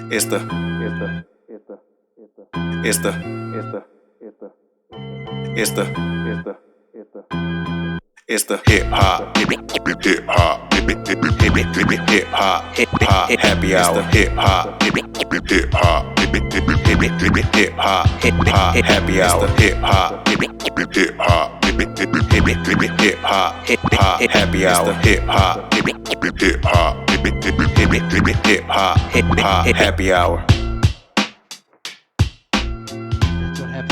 It's the hip hop happy hour. Hip hop happy hour. Hip hop happy hour. Happy hour.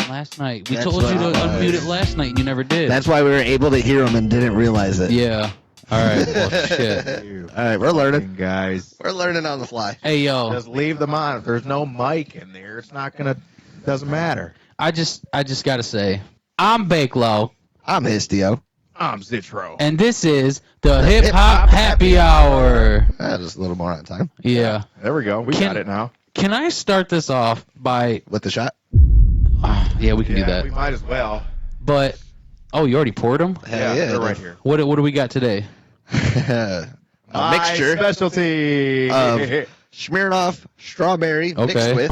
Last night. We told you to unmute it last night and you never did. That's why we were able to hear them and didn't realize it. Yeah. All right. Well, shit. All right, we're learning. Guys. We're learning on the fly. Hey, yo. Just leave them on. If there's no mic in there, it's not going to, doesn't matter. I just got to say, I'm Bakelo. I'm Histio. I'm Zitro. And this is the Hip Hop Happy Hour. Just a little more on time. Yeah. There we go. We got it now. Can I start this off by... With the shot? Yeah, we can do that. We might as well. But... Oh, you already poured them? Yeah, they're right here. What do we got today? A My mixture specialty of Smirnoff strawberry mixed with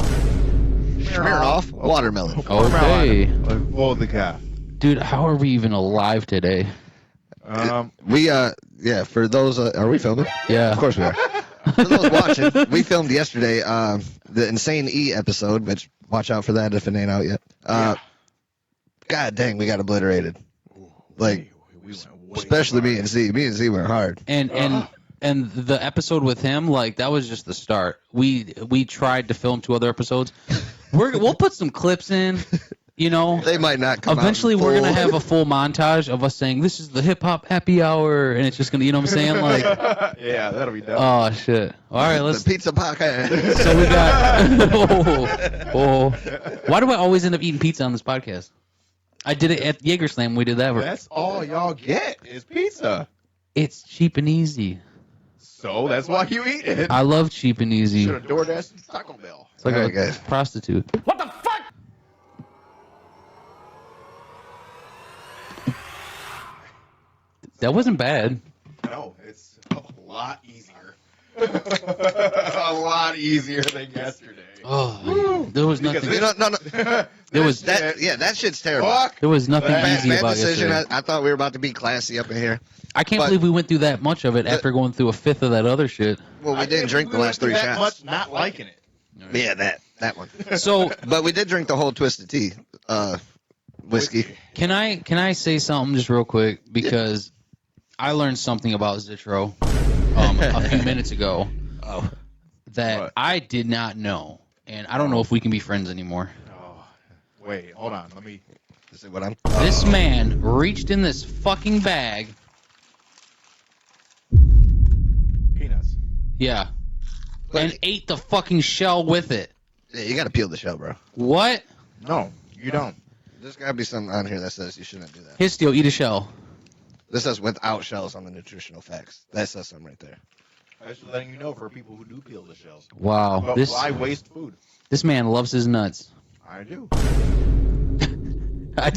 Smirnoff watermelon. Okay. Vodka. Dude, how are we even alive today? We for those are we filming? Yeah. Of course we are. For those watching, we filmed yesterday the Insane E episode, which watch out for that if it ain't out yet. God dang, we got obliterated. Like, especially me and Z. Me and Z went hard. And the episode with him, like, that was just the start. We tried to film 2 other episodes. We'll put some clips in, you know. They might not come Eventually, out we're going to have a full montage of us saying, this is the Hip Hop Happy Hour, and it's just going to, you know what I'm saying? Like, yeah, that'll be dope. oh, shit. All right, let's... The pizza podcast. So we got... Why do I always end up eating pizza on this podcast? I did it at Jaeger Slam. We did that. That's all y'all get is pizza. It's cheap and easy. So that's why you eat it. I love cheap and easy. Should have DoorDashed Taco Bell. It's like All a right, guys. prostitute. What the fuck? That wasn't bad. No, it's a lot easier. A lot easier than yesterday. Oh, there was nothing. No. There was that shit's terrible. Fuck. there was nothing Bad- easy Bad about decision. yesterday. I thought we were about to be classy up in here. I can't but- believe we went through that much of it after going through a fifth of that other shit. Well, we I didn't can't drink the believe last we 3 went that shots. much not liking it. Yeah, that one. So But we did drink the whole Twisted Tea whiskey. can I say something just real quick because I learned something about Zitro a few minutes ago that What? I did not know, and I don't know if we can be friends anymore. Oh, wait, hold on. Let me. This is what I'm. This man reached in this fucking bag. Peanuts. Yeah. And ate the fucking shell with it. Yeah, you got to peel the shell, bro. What? No, you don't. There's got to be something on here that says you shouldn't do that. Histio, eat a shell. This says without shells on the nutritional facts. That says something right there. I'm just letting you know for people who do peel the shells. Wow. But why waste food? This man loves his nuts. I do. I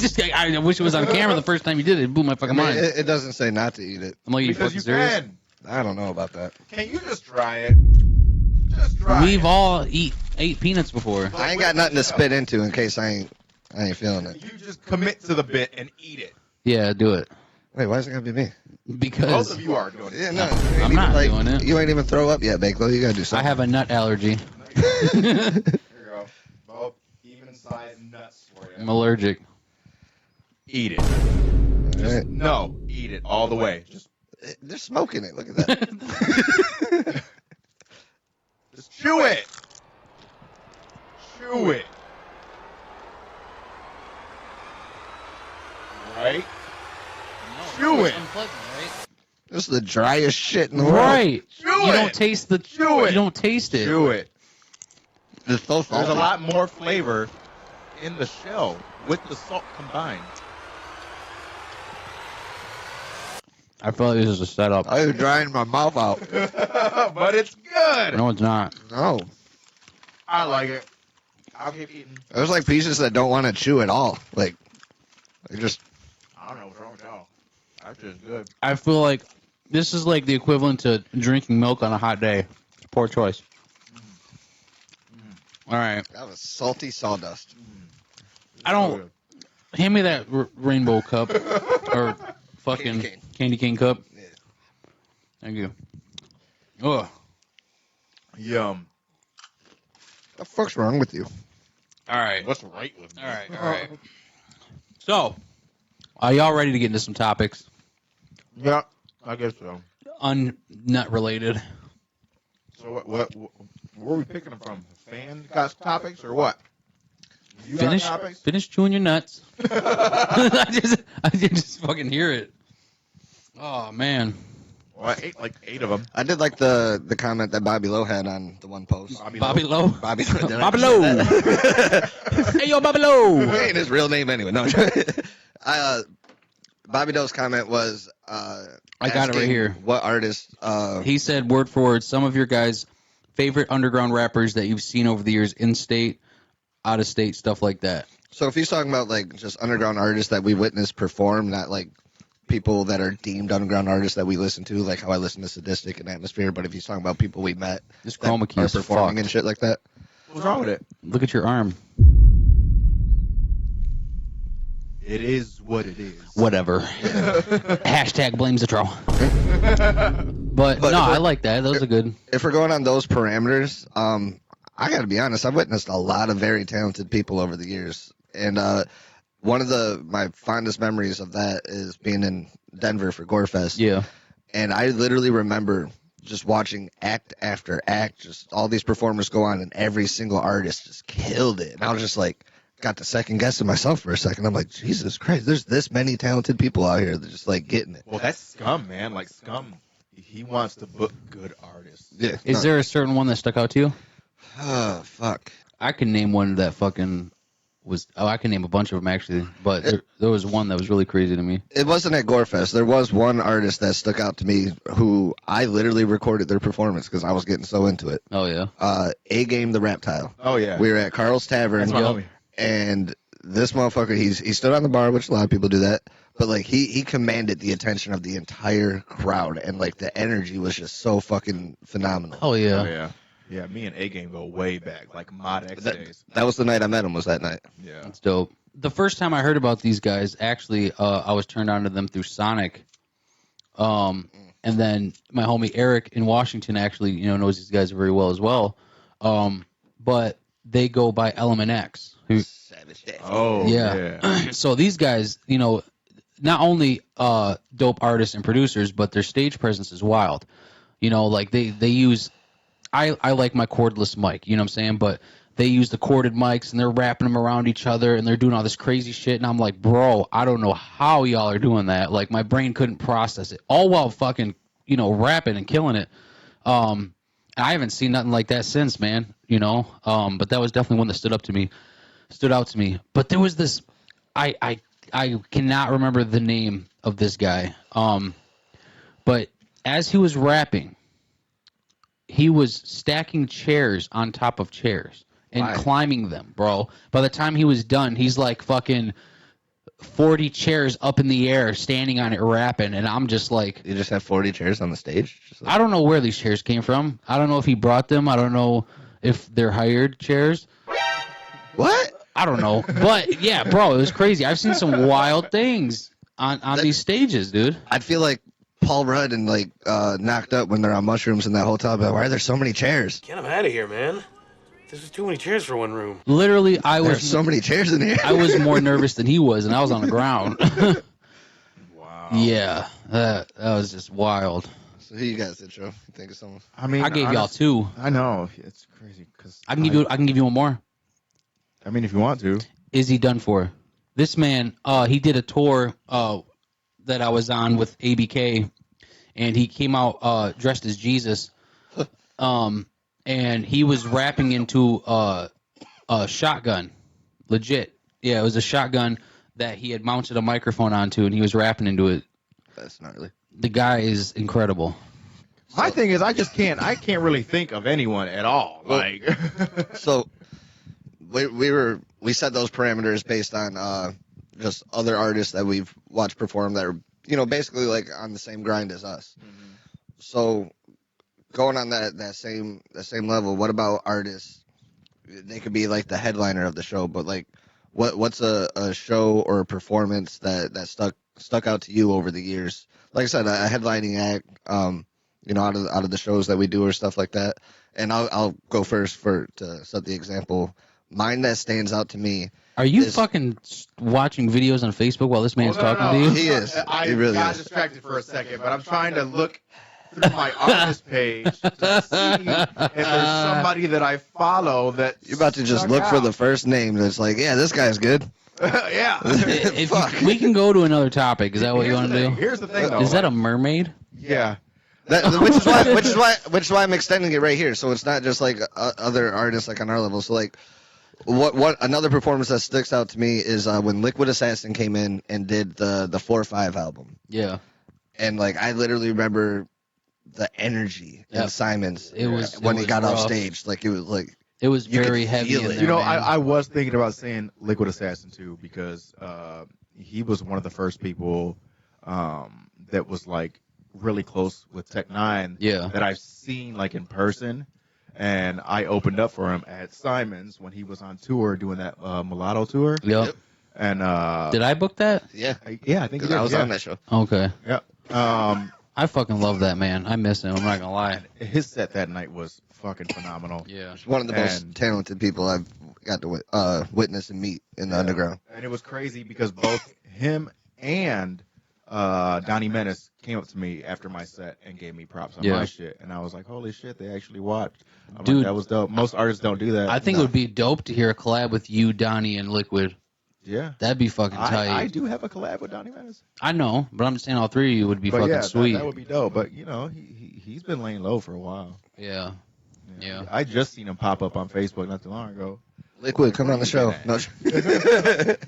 wish it was on camera the first time you did it. It blew my fucking mind. It doesn't say not to eat it. I'm like, you Because fucking you serious? can. I don't know about that. Can you just try it? Just try We've it. all ate peanuts before. I ain't got nothing to spit into in case I ain't feeling it. You just commit to the bit and eat it. Yeah, do it. Wait, why is it gonna be me? Both Because of you are doing it. Yeah, no, I'm not doing it. You ain't even throw up yet, Bakelo. You gotta do I something. have a nut allergy. Here you go. Both even size nuts for I'm you. allergic. Eat it. All right. No, eat it all the way. Just They're smoking it. Look at that. Just chew it. Chew it. Right? Chew it. This is the driest shit in the world. Right. Chew You it. don't taste the. Chew it. You don't taste it. Chew it. It's so salty. There's a lot more flavor in the shell with the salt combined. I feel like this is a setup. I was drying my mouth out. But it's good. No, it's not. No. I like it. I'll keep eating. There's like pieces that don't want to chew at all. Like, they just. I don't know what's wrong with y'all. That's just good. I feel like this is like the equivalent to drinking milk on a hot day. Poor choice. All right. That was salty sawdust. I don't. Hand me that rainbow cup or fucking candy cane cup. Yeah. Thank you. Oh. Yum. What the fuck's wrong with you? All right. What's right with me? All right. So, are y'all ready to get into some topics? Yeah, I guess so. Nut related. So where are we picking them from? Fan got topics or what? You got topics? Finish chewing your nuts. I just fucking hear it. Oh man. Well, I ate like 8 of them. I did like the comment that Bobby Lowe had on the one post. Bobby Lowe. Bobby Lowe. Bobby Lowe. Hey yo, Bobby Lowe. Ain't his real name anyway. No. Bobby Lowe's comment was. I got it right here. What artist? He said, word for word, some of your guys' favorite underground rappers that you've seen over the years, in state, out of state, stuff like that. So if he's talking about like just underground artists that we witnessed perform, not like people that are deemed underground artists that we listen to, like how I listen to Sadistic and Atmosphere, but if he's talking about people we met This that chroma key are is performing fucked. and shit like that. What's wrong with it? Look at your arm. It is what it is. Whatever. Hashtag blame Zitro. But no, I like that. Those are good. If we're going on those parameters, I got to be honest, I've witnessed a lot of very talented people over the years. And one of my fondest memories of that is being in Denver for Gorefest. Yeah. And I literally remember just watching act after act, just all these performers go on, and every single artist just killed it. And I was just like, got to second guessing myself for a second. I'm like, Jesus Christ, there's this many talented people out here that just like getting it. Well, that's Scum, man. Like Scum, he wants to book good artists. Yeah. Is there a certain one that stuck out to you? Oh, fuck. I can name one that fucking was. Oh, I can name a bunch of them actually, but there was one that was really crazy to me. It wasn't at Gorefest. There was one artist that stuck out to me who I literally recorded their performance because I was getting so into it. Oh yeah. A-Game the Reptile. Oh, yeah. We were at Carl's Tavern. That's my homie. And this motherfucker, he stood on the bar, which a lot of people do that, but like he commanded the attention of the entire crowd, and like the energy was just so fucking phenomenal. Oh yeah. Oh, yeah. Yeah, me and A-Game go way back, like Mod X days. That was the night I met him. Was that night? Yeah. That's dope. The first time I heard about these guys, actually, I was turned on to them through Sonic. And then my homie Eric in Washington actually, knows these guys very well as well. But they go by Element X. Who, Savage. Oh, yeah. So these guys, not only dope artists and producers, but their stage presence is wild. Like they use. I like my cordless mic, you know what I'm saying? But they use the corded mics, and they're wrapping them around each other, and they're doing all this crazy shit. And I'm like, bro, I don't know how y'all are doing that. Like, my brain couldn't process it. All while fucking, rapping and killing it. I haven't seen nothing like that since, man, But that was definitely one that stood out to me. But there was this, I cannot remember the name of this guy. But as he was rapping, he was stacking chairs on top of chairs and climbing them, bro. By the time he was done, he's like fucking 40 chairs up in the air, standing on it, rapping. And I'm just like... You just have 40 chairs on the stage? I don't know where these chairs came from. I don't know if he brought them. I don't know if they're hired chairs. What? I don't know. But, yeah, bro, it was crazy. I've seen some wild things on these stages, dude. I feel like Paul Rudd and like Knocked Up when they're on mushrooms in that hotel. But why are there so many chairs? Get him out of here, man. There's too many chairs for one room. Literally, There's so many chairs in here. I was more nervous than he was, and I was on the ground. Wow. Yeah, that was just wild. So who you guys did, Joe? You think of someone? I mean, I gave y'all two. I know. It's crazy. Cause I can give you one more. I mean, if you want to. Izzy Dunfor. This man, he did a tour that I was on with ABK, and he came out dressed as Jesus. And he was rapping into a shotgun. Legit. Yeah, it was a shotgun that he had mounted a microphone onto, and he was rapping into it. That's gnarly. The guy is incredible. My thing is, I can't really think of anyone at all. Like, So we set those parameters based on just other artists that we've watched perform that are basically like on the same grind as us. Mm-hmm. So going on that same level, what about artists they could be like the headliner of the show, but like what's a show or a performance that stuck out to you over the years? Like I said, a headlining act, out of the shows that we do or stuff like that. And I'll go first to set the example. Mine that stands out to me. Are you fucking watching videos on Facebook while this man's talking to you? He is. I He really got is. distracted for a second, but I'm trying to look through my artist page to see if there's somebody that I follow that You're about to just look for the first name that's like, yeah, this guy's good. yeah. We can go to another topic. Is that what you want to do? Here's the thing, though. Is that a mermaid? Yeah. Which is why I'm extending it right here. So it's not just like other artists like on our level. So like, what another performance that sticks out to me is when Liquid Assassin came in and did the 4-5 album. Yeah. And like I literally remember the energy in Simon's when he got off stage. Like it was very heavy in there. You know, I was thinking about saying Liquid Assassin too because he was one of the first people that was like really close with Tech Nine that I've seen like in person. And I opened up for him at Simon's when he was on tour doing that Mulatto tour. Yep. And did I book that? Yeah. I think I was on that show. Okay. Yeah. I fucking love that man. I miss him. I'm not gonna lie. His set that night was fucking phenomenal. Yeah. One of the most talented people I've got to witness and meet in the underground. And it was crazy because both him and Donnie Menace came up to me after my set and gave me props on my shit. And I was like, holy shit, they actually watched. Dude, like, that was dope. Most artists don't do that. I think it would be dope to hear a collab with you, Donnie, and Liquid. Yeah. That'd be fucking tight. I do have a collab with Donnie Menace. I know, but I'm just saying all three of you would be fucking sweet. That would be dope. But, you know, he's been laying low for a while. Yeah. I just seen him pop up on Facebook not too long ago. Liquid, come on the show. No.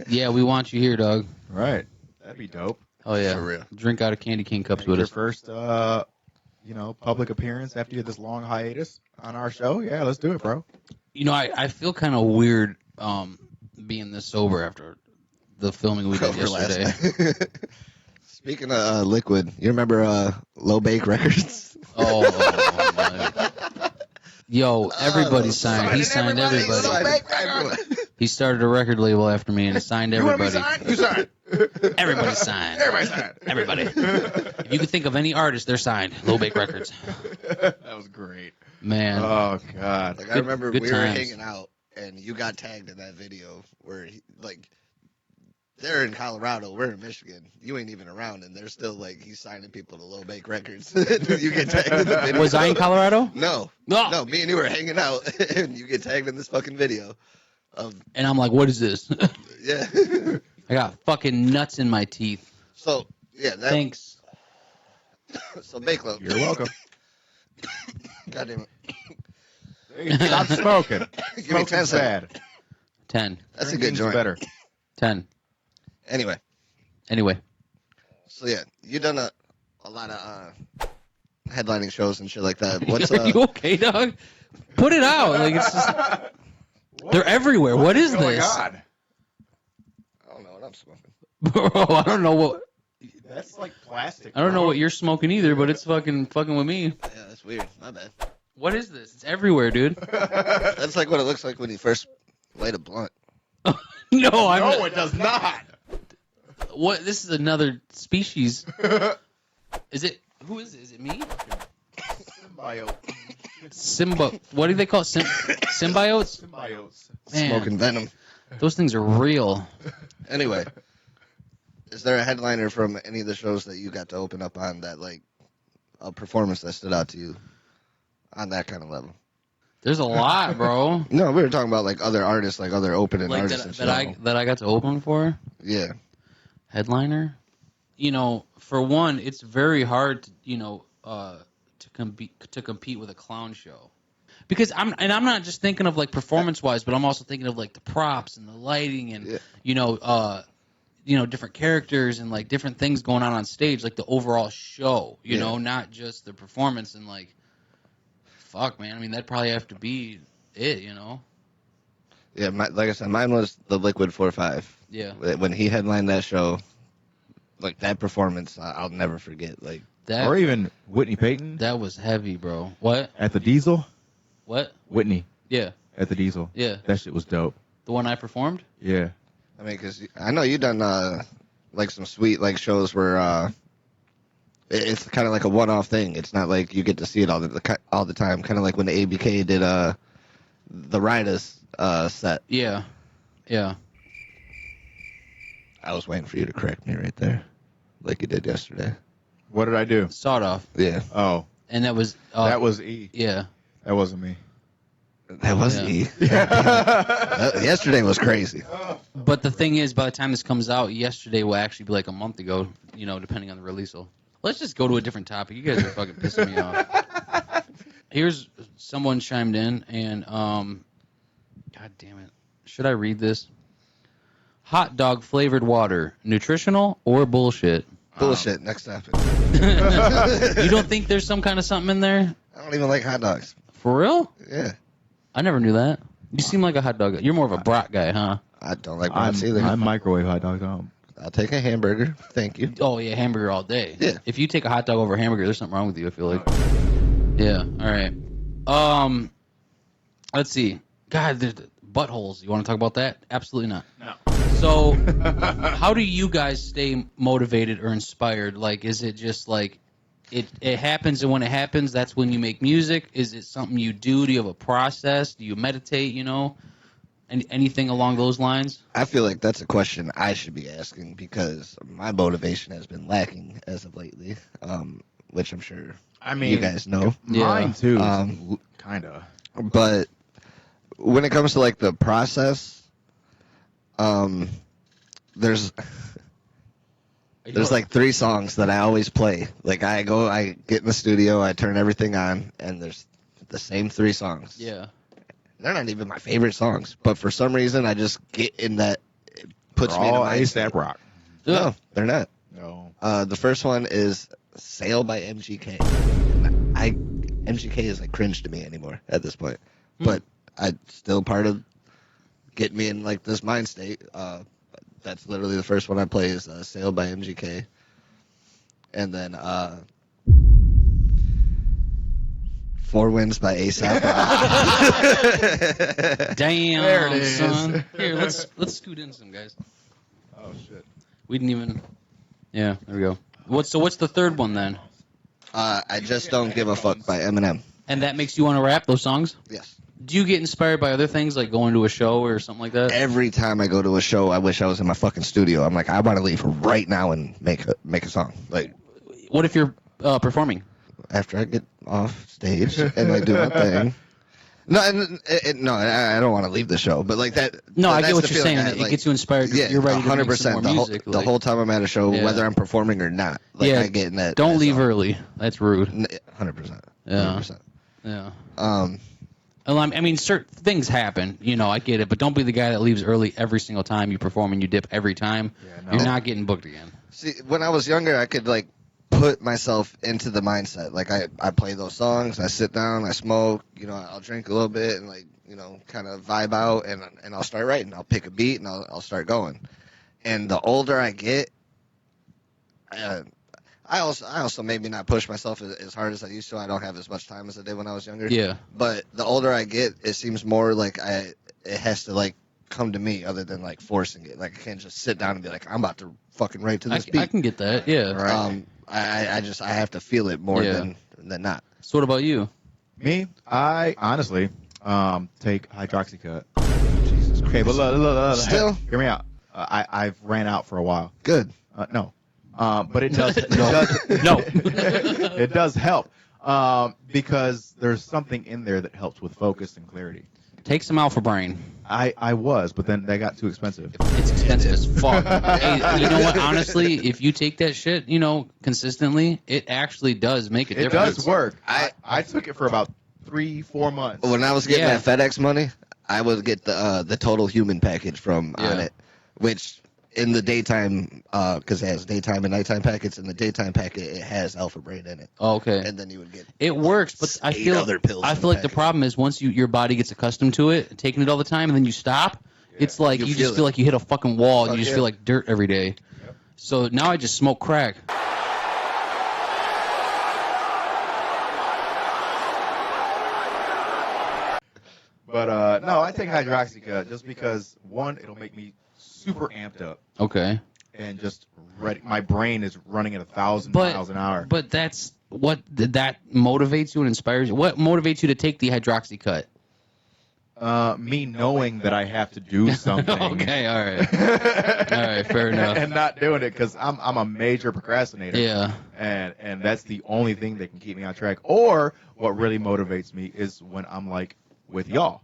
Yeah, we want you here, dog. Right. That'd be dope. Oh, yeah. For real. Drink out of candy cane cups with Your us. first, public appearance after you had this long hiatus on our show? Yeah, let's do it, bro. You know, I feel kind of weird being this sober after the filming we did yesterday. Speaking of Liquid, you remember Low Bake Records? Oh, my. Yo, everybody signed. He signed everybody. He started a record label after me and signed everybody. You signed. Everybody signed. Everybody signed. Everybody. If you could think of any artist, they're signed. Low Bake Records. That was great. Man. Oh, God. Like, I remember good we were times. hanging out, and you got tagged in that video where, they're in Colorado, we're in Michigan. You ain't even around, and they're still, he's signing people to Low Bake Records. You get tagged in the video. Was I in Colorado? No. No. No, me and you were hanging out, and you get tagged in this fucking video. And I'm like, what is this? Yeah. I got fucking nuts in my teeth. So, yeah. Thanks. So, Bakelo. You're welcome. God damn it. Stop smoking. Give me 10 Smoking's seconds. bad. 10. That's a good Drinking's joint. better. 10. Anyway. So, yeah, you've done a lot of headlining shows and shit like that. What's Are you okay, dog? Put it out. Like, it's just... They're everywhere. What is this? God. I don't know what I'm smoking. Bro, I don't know what... That's like plastic. I don't know what you're smoking either, but it's fucking with me. Yeah, that's weird. My bad. What is this? It's everywhere, dude. That's like what it looks like when you first light a blunt. No, No, it does not. What? This is another species. Is it? Who is it? Is it me? Symbiote. What do they call it? Symbiotes? Symbiotes. Man, Smoking venom. those things are real. Anyway, is there a headliner from any of the shows that you got to open up on that, a performance that stood out to you on that kind of level? There's a lot, bro. No, we were talking about, other artists, other opening Like artists and shit. that I got to open for. Yeah. Headliner. You know, for one, it's very hard to, to compete with a clown show. Because I'm not just thinking of performance wise, but I'm also thinking of the props and the lighting and different characters and different things going on stage, the overall show, you know, not just the performance and fuck, man. I mean, that'd probably have to be it, you know. Yeah, like I said, mine was the Liquid 4-5. Yeah. When he headlined that show, that performance, I'll never forget. Or even Whitney Payton that was heavy, bro. What? at the Diesel. What? Whitney Yeah. at the Diesel. Yeah. That shit was dope. The one I performed? Yeah. I mean, because I know you've done like some sweet like shows where it's kind of like a one-off thing. It's not like you get to see it all the time. Kind of like when the ABK did the Riders set. Yeah. Yeah. I was waiting for you to correct me right there, like you did yesterday. What did I do? Sawed Off. Yeah. Oh. And that was That was E. Yeah. That wasn't me. That was E. Yesterday was crazy. But the thing is, by the time this comes out, yesterday will actually be like a month ago, you know, depending on the release. So let's just go to a different topic. You guys are fucking pissing me off. Here's someone chimed in, and God damn it, should I read this? Hot dog flavored water, nutritional or bullshit? Bullshit. Next topic. You don't think there's some kind of something in there? I don't even like hot dogs. For real? Yeah. I never knew that. You seem like a hot dog. You're more of a brat guy, huh? I don't like brats either. I'm microwave hot dogs home. I'll take a hamburger. Thank you. Oh, yeah, hamburger all day. Yeah. If you take a hot dog over a hamburger, there's something wrong with you, I feel like. Yeah, all right. Let's see. God, there's buttholes. You want to talk about that? Absolutely not. No. So, how do you guys stay motivated or inspired? Like, is it just like it happens, and when it happens, that's when you make music? Is it something you do? Do you have a process? Do you meditate, you know? Anything along those lines? I feel like that's a question I should be asking because my motivation has been lacking as of lately, which I'm sure you guys know. Mine too. Kind of. But when it comes to like the process, there's like 3 songs that I always play. Like I get in the studio, I turn everything on, and there's the same 3 songs. Yeah. They're not even my favorite songs, but for some reason I just get in that. It puts me in a ASAP Rock. No, they're not. No. The first one is "Sail" by MGK. MGK is like cringe to me anymore at this point, but I still part of getting me in like this mind state. That's literally the first one I play is "Sail" by MGK, and then 4 Winds by ASAP. Damn, There it is. son. Here, let's scoot in some guys. Oh shit. We didn't even. Yeah, there we go. What's the third one then? I Just Don't Give a Fuck by Eminem. And that makes you want to rap those songs? Yes. Do you get inspired by other things like going to a show or something like that? Every time I go to a show, I wish I was in my fucking studio. I'm like, I want to leave right now and make a song. Like, what if you're performing? After I get off stage and I do my thing. No, I don't want to leave the show, but like that. No, I that's get what the you're feeling saying. I had, It like, gets you inspired. Yeah, You're ready to make some more 100%. music. The whole time I'm at a show, Yeah. whether I'm performing or not, like I get in that. Don't that leave zone. early. That's rude. 100%. Yeah. 100%. Yeah. Um, I mean, certain things happen. You know, I get it, but don't be the guy that leaves early every single time you perform and you dip every time. Yeah, no. You're not getting booked again. See, when I was younger, I could like put myself into the mindset. Like I play those songs, I sit down, I smoke, you know, I'll drink a little bit and like, you know, kind of vibe out and I'll start writing. I'll pick a beat and I'll start going. And the older I get, I also maybe not push myself as hard as I used to. I don't have as much time as I did when I was younger. Yeah. But the older I get, it seems more like it has to like come to me other than like forcing it. Like I can't just sit down and be like, I'm about to fucking write to this beat. I can get that. Yeah. Right. I have to feel it more than not. So what about you? Me? I honestly take hydroxycut. Jesus Christ. Okay, but look. Still? Hear me out. I've ran out for a while. Good. No. But it does. No. It does help because there's something in there that helps with focus and clarity. Take some Alpha Brain. I was, but then they got too expensive. It's expensive as fuck. Hey, you know what? Honestly, if you take that shit, you know, consistently, it actually does make a It difference. does work. I took it for about 3-4 months. When I was getting Yeah. that FedEx money, I would get the Total Human package from On It, which in the daytime, because it has daytime and nighttime packets. In the daytime packet, it has Alpha Brain in it. Oh, okay. And then you would get It works, but I 8 feel other pills I in feel the like the packet. problem is once your body gets accustomed to it, taking it all the time, and then you stop, it's like You you feel just feel it. like you hit a fucking wall, and Fuck you just yeah. feel like dirt every day. So now I just smoke crack. But no, I take Hydroxycut just because one, it'll make me super amped up. Okay. And just ready. My brain is running at 1,000 miles an hour. But that's what that motivates you and inspires you. What motivates you to take the Hydroxycut? Me knowing that I have to do something. Okay, all right, fair enough. And not doing it because I'm a major procrastinator. Yeah. And that's the only thing that can keep me on track. Or what really motivates me is when I'm like with y'all.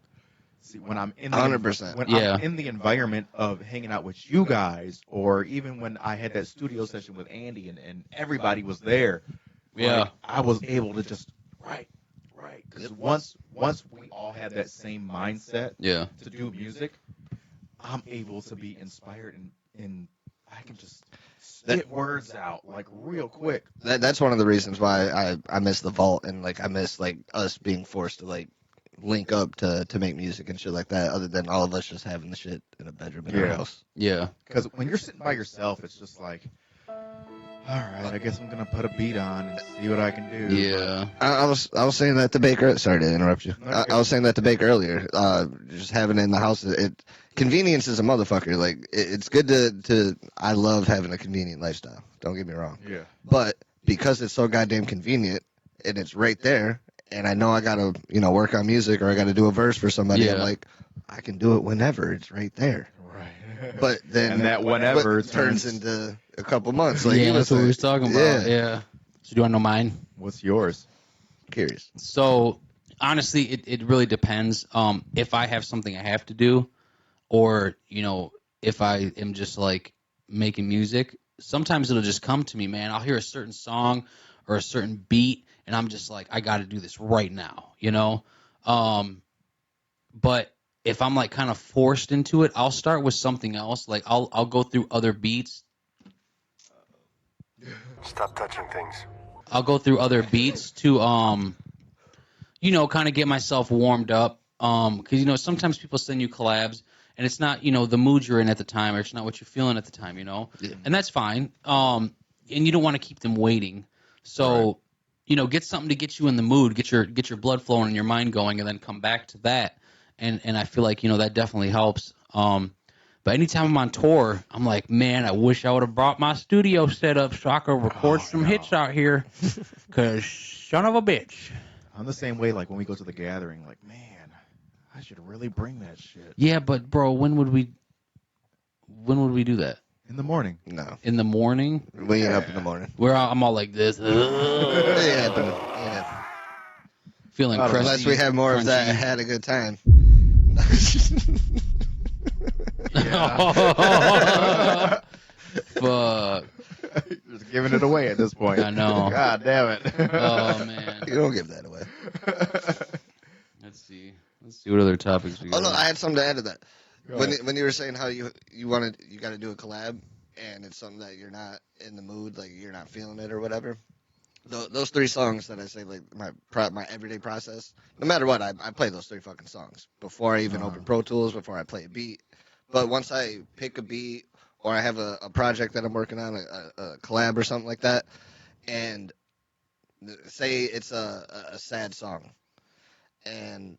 See, when I'm in the 100%. When I'm in the environment of hanging out with you guys, or even when I had that studio session with Andy and everybody was there. Yeah. Like, I was able to just right. Because once we all had that same mindset to do music, I'm able to be inspired and I can just spit words out like real quick. That's one of the reasons why I miss the vault and like I miss like us being forced to like link up to make music and shit like that. Other than all of us just having the shit in a bedroom in our house. Yeah. Because when you're sitting by yourself, it's just like, all right, I guess I'm gonna put a beat on and see what I can do. Yeah. I was saying that to Baker. Sorry to interrupt you. I was saying that to Baker earlier. Just having it in the house, convenience is a motherfucker. Like it's good to. I love having a convenient lifestyle. Don't get me wrong. Yeah. But because it's so goddamn convenient and it's right there, and I know I gotta work on music or I gotta do a verse for somebody. I'm like, I can do it whenever. It's right there. Right. But then and that whenever turns into a couple months. Like that's what we was talking about. Yeah. So do you want to know mine? What's yours? Curious. So honestly, it really depends. If I have something I have to do, or if I am just like making music, sometimes it'll just come to me, man. I'll hear a certain song or a certain beat, and I'm just like, I got to do this right now, But if I'm like kind of forced into it, I'll start with something else. Like I'll go through other beats. Stop touching things. I'll go through other beats to kind of get myself warmed up. Because sometimes people send you collabs and it's not the mood you're in at the time, or it's not what you're feeling at the time, and that's fine. And you don't want to keep them waiting. So get something to get you in the mood, get your blood flowing and your mind going, and then come back to that. And I feel like that definitely helps. But anytime I'm on tour, I'm like, man, I wish I would have brought my studio set up so I could record some hits out here. Because son of a bitch. I'm the same way, like, when we go to the gathering, like, man, I should really bring that shit. Yeah, but, bro, when would we do that? In the morning. No. In the morning? We get up in the morning. I'm all like this. Yeah. Feeling crusty. Unless we have more of that, had a good time. Fuck. Just giving it away at this point. I know. God damn it. Oh, man. You don't give that away. Let's see what other topics we got. Oh, no, I had something to add to that. When you were saying how you got to do a collab, and it's something that you're not in the mood, like you're not feeling it or whatever. Those 3 songs that I say, like my everyday process, no matter what, I play those 3 fucking songs before I even open Pro Tools, before I play a beat. But once I pick a beat or I have a project that I'm working on, a collab or something like that, and say it's a sad song, and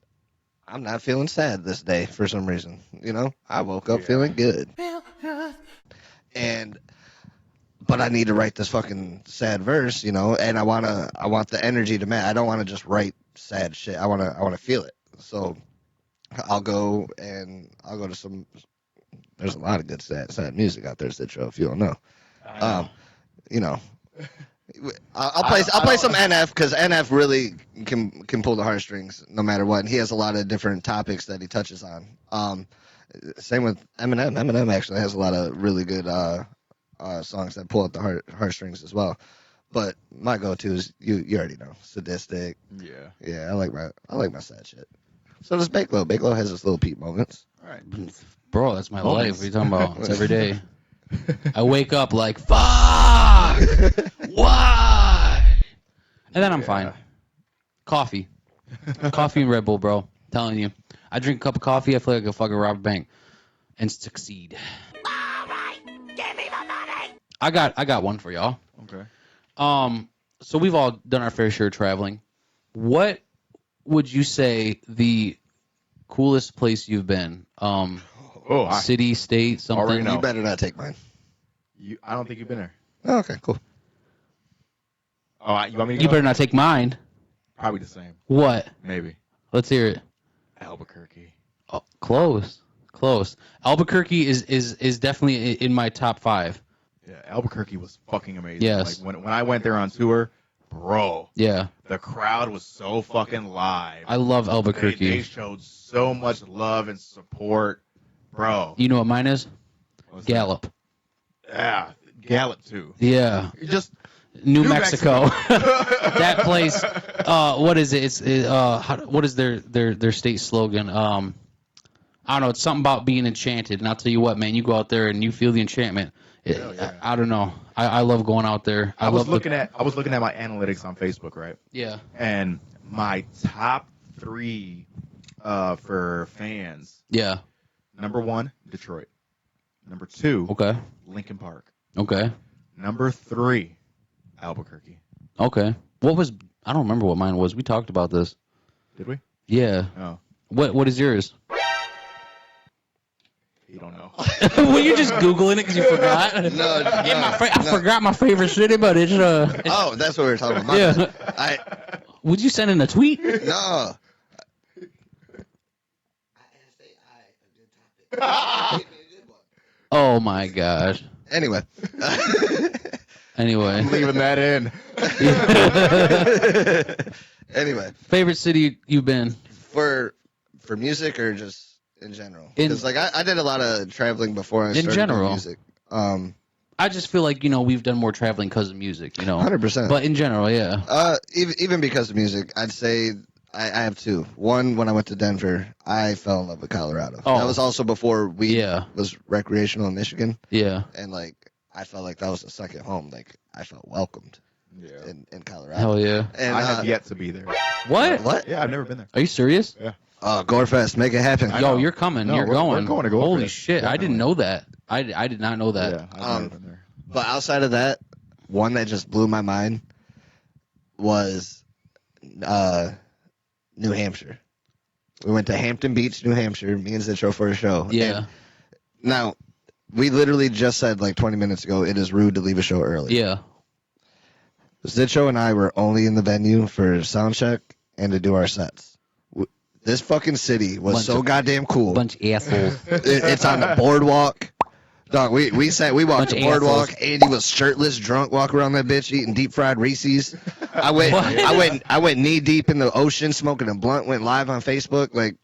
I'm not feeling sad this day for some reason, I woke up feeling good. But I need to write this fucking sad verse, and I want the energy to match. I don't want to just write sad shit. I want to feel it. So I'll go to some. There's a lot of good sad music out there, Zitro, if you don't know. I'll play some NF because NF really can pull the heartstrings no matter what. And he has a lot of different topics that he touches on. Same with Eminem. Eminem actually has a lot of really good songs that pull at the heartstrings as well. But my go-to is you already know, Sadistic. Yeah, I like my sad shit. So does Bakelo. Bakelo has his little peep moments. All right. Bro, that's my life. What are you talking about? It's every day. I wake up like, fuck! Why? And then I'm fine. Coffee. Coffee and Red Bull, bro. I'm telling you. I drink a cup of coffee, I feel like a fucking rob a bank. And succeed. All right, give me the money! I got one for y'all. Okay. So we've all done our fair share of traveling. What would you say the Coolest place you've been? City, state, something. Already know. You better not take mine. I don't think you've been there. Oh, okay, cool. Oh, you want me to You go? better not take mine. Probably the same. What? Maybe. Let's hear it. Albuquerque. Oh, close. Albuquerque is definitely in my top 5. Yeah, Albuquerque was fucking amazing. Yes. Like when I went there on tour, bro. Yeah. The crowd was so fucking live. I love Albuquerque. They showed so much love and support, bro. You know what mine is? Gallup. Yeah, Gallup too. Yeah. Just New Mexico. That place. What is it? It's what is their state slogan? I don't know. It's something about being enchanted. And I'll tell you what, man. You go out there and you feel the enchantment. I don't know. I love going out there. I was looking at my analytics on Facebook, right? Yeah. And my top 3 for fans. Yeah. Number 1, Detroit. Number 2, Okay. Lincoln Park. Okay. Number 3, Albuquerque. Okay. What was? I don't remember what mine was. We talked about this. Did we? Yeah. Oh, What is yours? you don't know. Were you just Googling it because you forgot? I forgot my favorite city, but it's Oh, that's what we were talking about. Yeah. Would you send in a tweet? No. Oh my gosh. Anyway. Anyway. I'm leaving that in. Anyway. Favorite city you've been? For music or just in general? Because like I did a lot of traveling before I started doing music. I just feel like, we've done more traveling because of music, 100%. But in general, yeah. Even because of music, I'd say I have 2. One, when I went to Denver, I fell in love with Colorado. Oh. That was also before was recreational in Michigan. Yeah. And like I felt like that was a second home. Like I felt welcomed in Colorado. Hell yeah. And I have yet to be there. What? What? Yeah, I've never been there. Are you serious? Yeah. Gorefest, make it happen. Yo, you're coming. No, you're we're going. going to Gorefest. Holy shit. I didn't know that. I did not know that. Yeah, I've never been there. But outside of that, one that just blew my mind was New Hampshire. We went to Hampton Beach, New Hampshire, me and Zitro for a show. Yeah. And now, we literally just said like 20 minutes ago, it is rude to leave a show early. Yeah. Zitro and I were only in the venue for sound check and to do our sets. This fucking city was goddamn cool. Bunch of assholes. It's on the boardwalk. Dog, we walked the boardwalk. Andy was shirtless, drunk, walking around that bitch eating deep fried Reese's. I went knee deep in the ocean, smoking a blunt. Went live on Facebook. Like,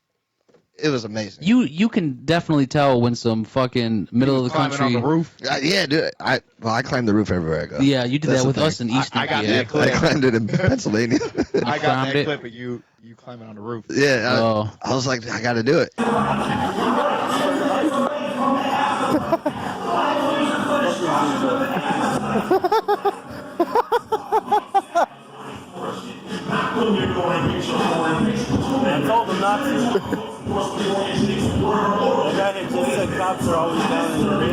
it was amazing. You can definitely tell when some fucking middle of the country. On the roof. Yeah, dude. I climbed the roof everywhere I go. Yeah, you did That's that with the us in Eastern. I got PA. that clip. I climbed it in Pennsylvania. I got climbed that it. clip of you climbing on the roof. Yeah, I was like, I got to do it. I told him not to. The guy had just said cops are always down in the ring.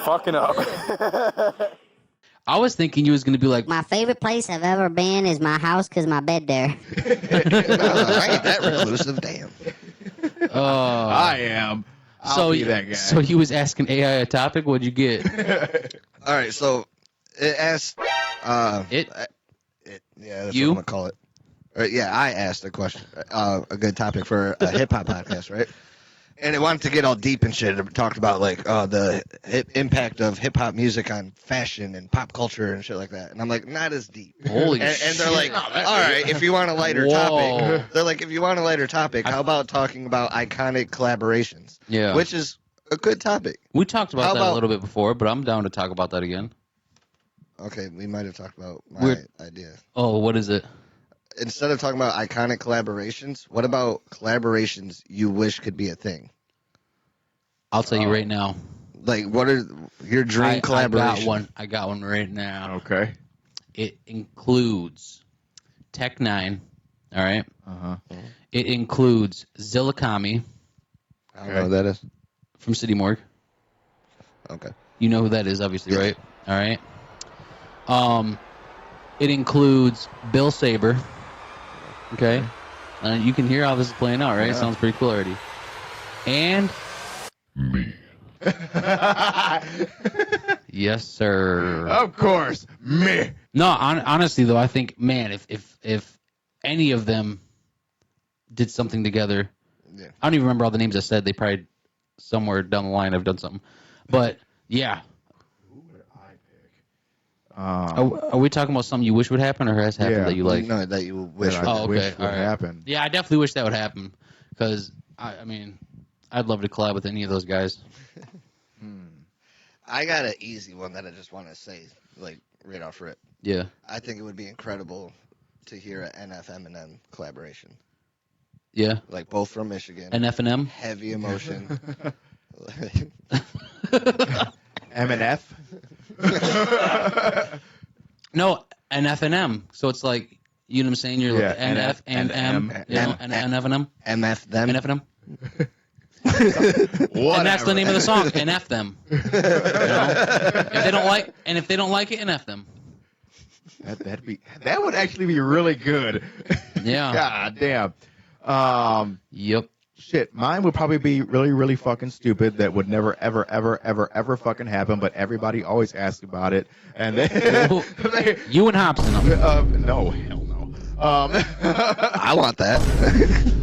Fucking up. I was thinking you was gonna be like, My favorite place I've ever been is my house because my bed there. I ain't that reclusive. Damn. I am. I'll be that guy. So he was asking AI a topic. What'd you get? All right, so it asked. Yeah, that's You? what I'm gonna call it. I asked a question, a good topic for a hip hop podcast, right? And it wanted to get all deep and shit. It talked about like the impact of hip hop music on fashion and pop culture and shit like that. And I'm like, not as deep. Holy and shit. they're like, all right, if you want a lighter topic, they're like, if you want a lighter topic, how about talking about iconic collaborations? Yeah. Which is a good topic. We talked about How that a about- little bit before, but I'm down to talk about that again. Okay, we might have talked about my idea. Oh, what is it? Instead of talking about iconic collaborations, what about collaborations you wish could be a thing? I'll tell you right now. Like, what are your dream collaboration? I got one right now. Okay. It includes Tech 9. All right. Uh-huh. It includes Zillikami. I don't know who that is. From City Morgue. Okay. You know who that is, obviously, right? All right. It includes Bill Saber. Okay. You can hear how this is playing out, right? Yeah. Sounds pretty cool already. And Me. yes, sir. Of course, me. No, honestly though, I think, man, if any of them did something together, Yeah. I don't even remember all the names I said. They probably somewhere down the line have done something, but yeah. Who would I pick? Are we talking about something you wish would happen or has happened that you like? No, that you wish. That I Oh, wish okay. would All right. happen. Yeah, I definitely wish that would happen because I mean, I'd love to collab with any of those guys. I got an easy one that I just want to say, like, right off rip. Yeah. I think it would be incredible to hear an NF Eminem collaboration. Yeah. Like, both from Michigan. NF&M? Heavy emotion. MNF. No, NF&M. So it's like, you know what I'm saying? You're like NF and M. You know, NF&M. MF them. NF&M. Whatever. And that's the name of the song. NF them. You know? If they don't like it, NF them. That would actually be really good. Yeah. God damn. Yep. Shit, mine would probably be really, really fucking stupid. That would never, ever, ever, ever, ever fucking happen. But everybody always asks about it, and You and Hobson. no, hell no. I want that.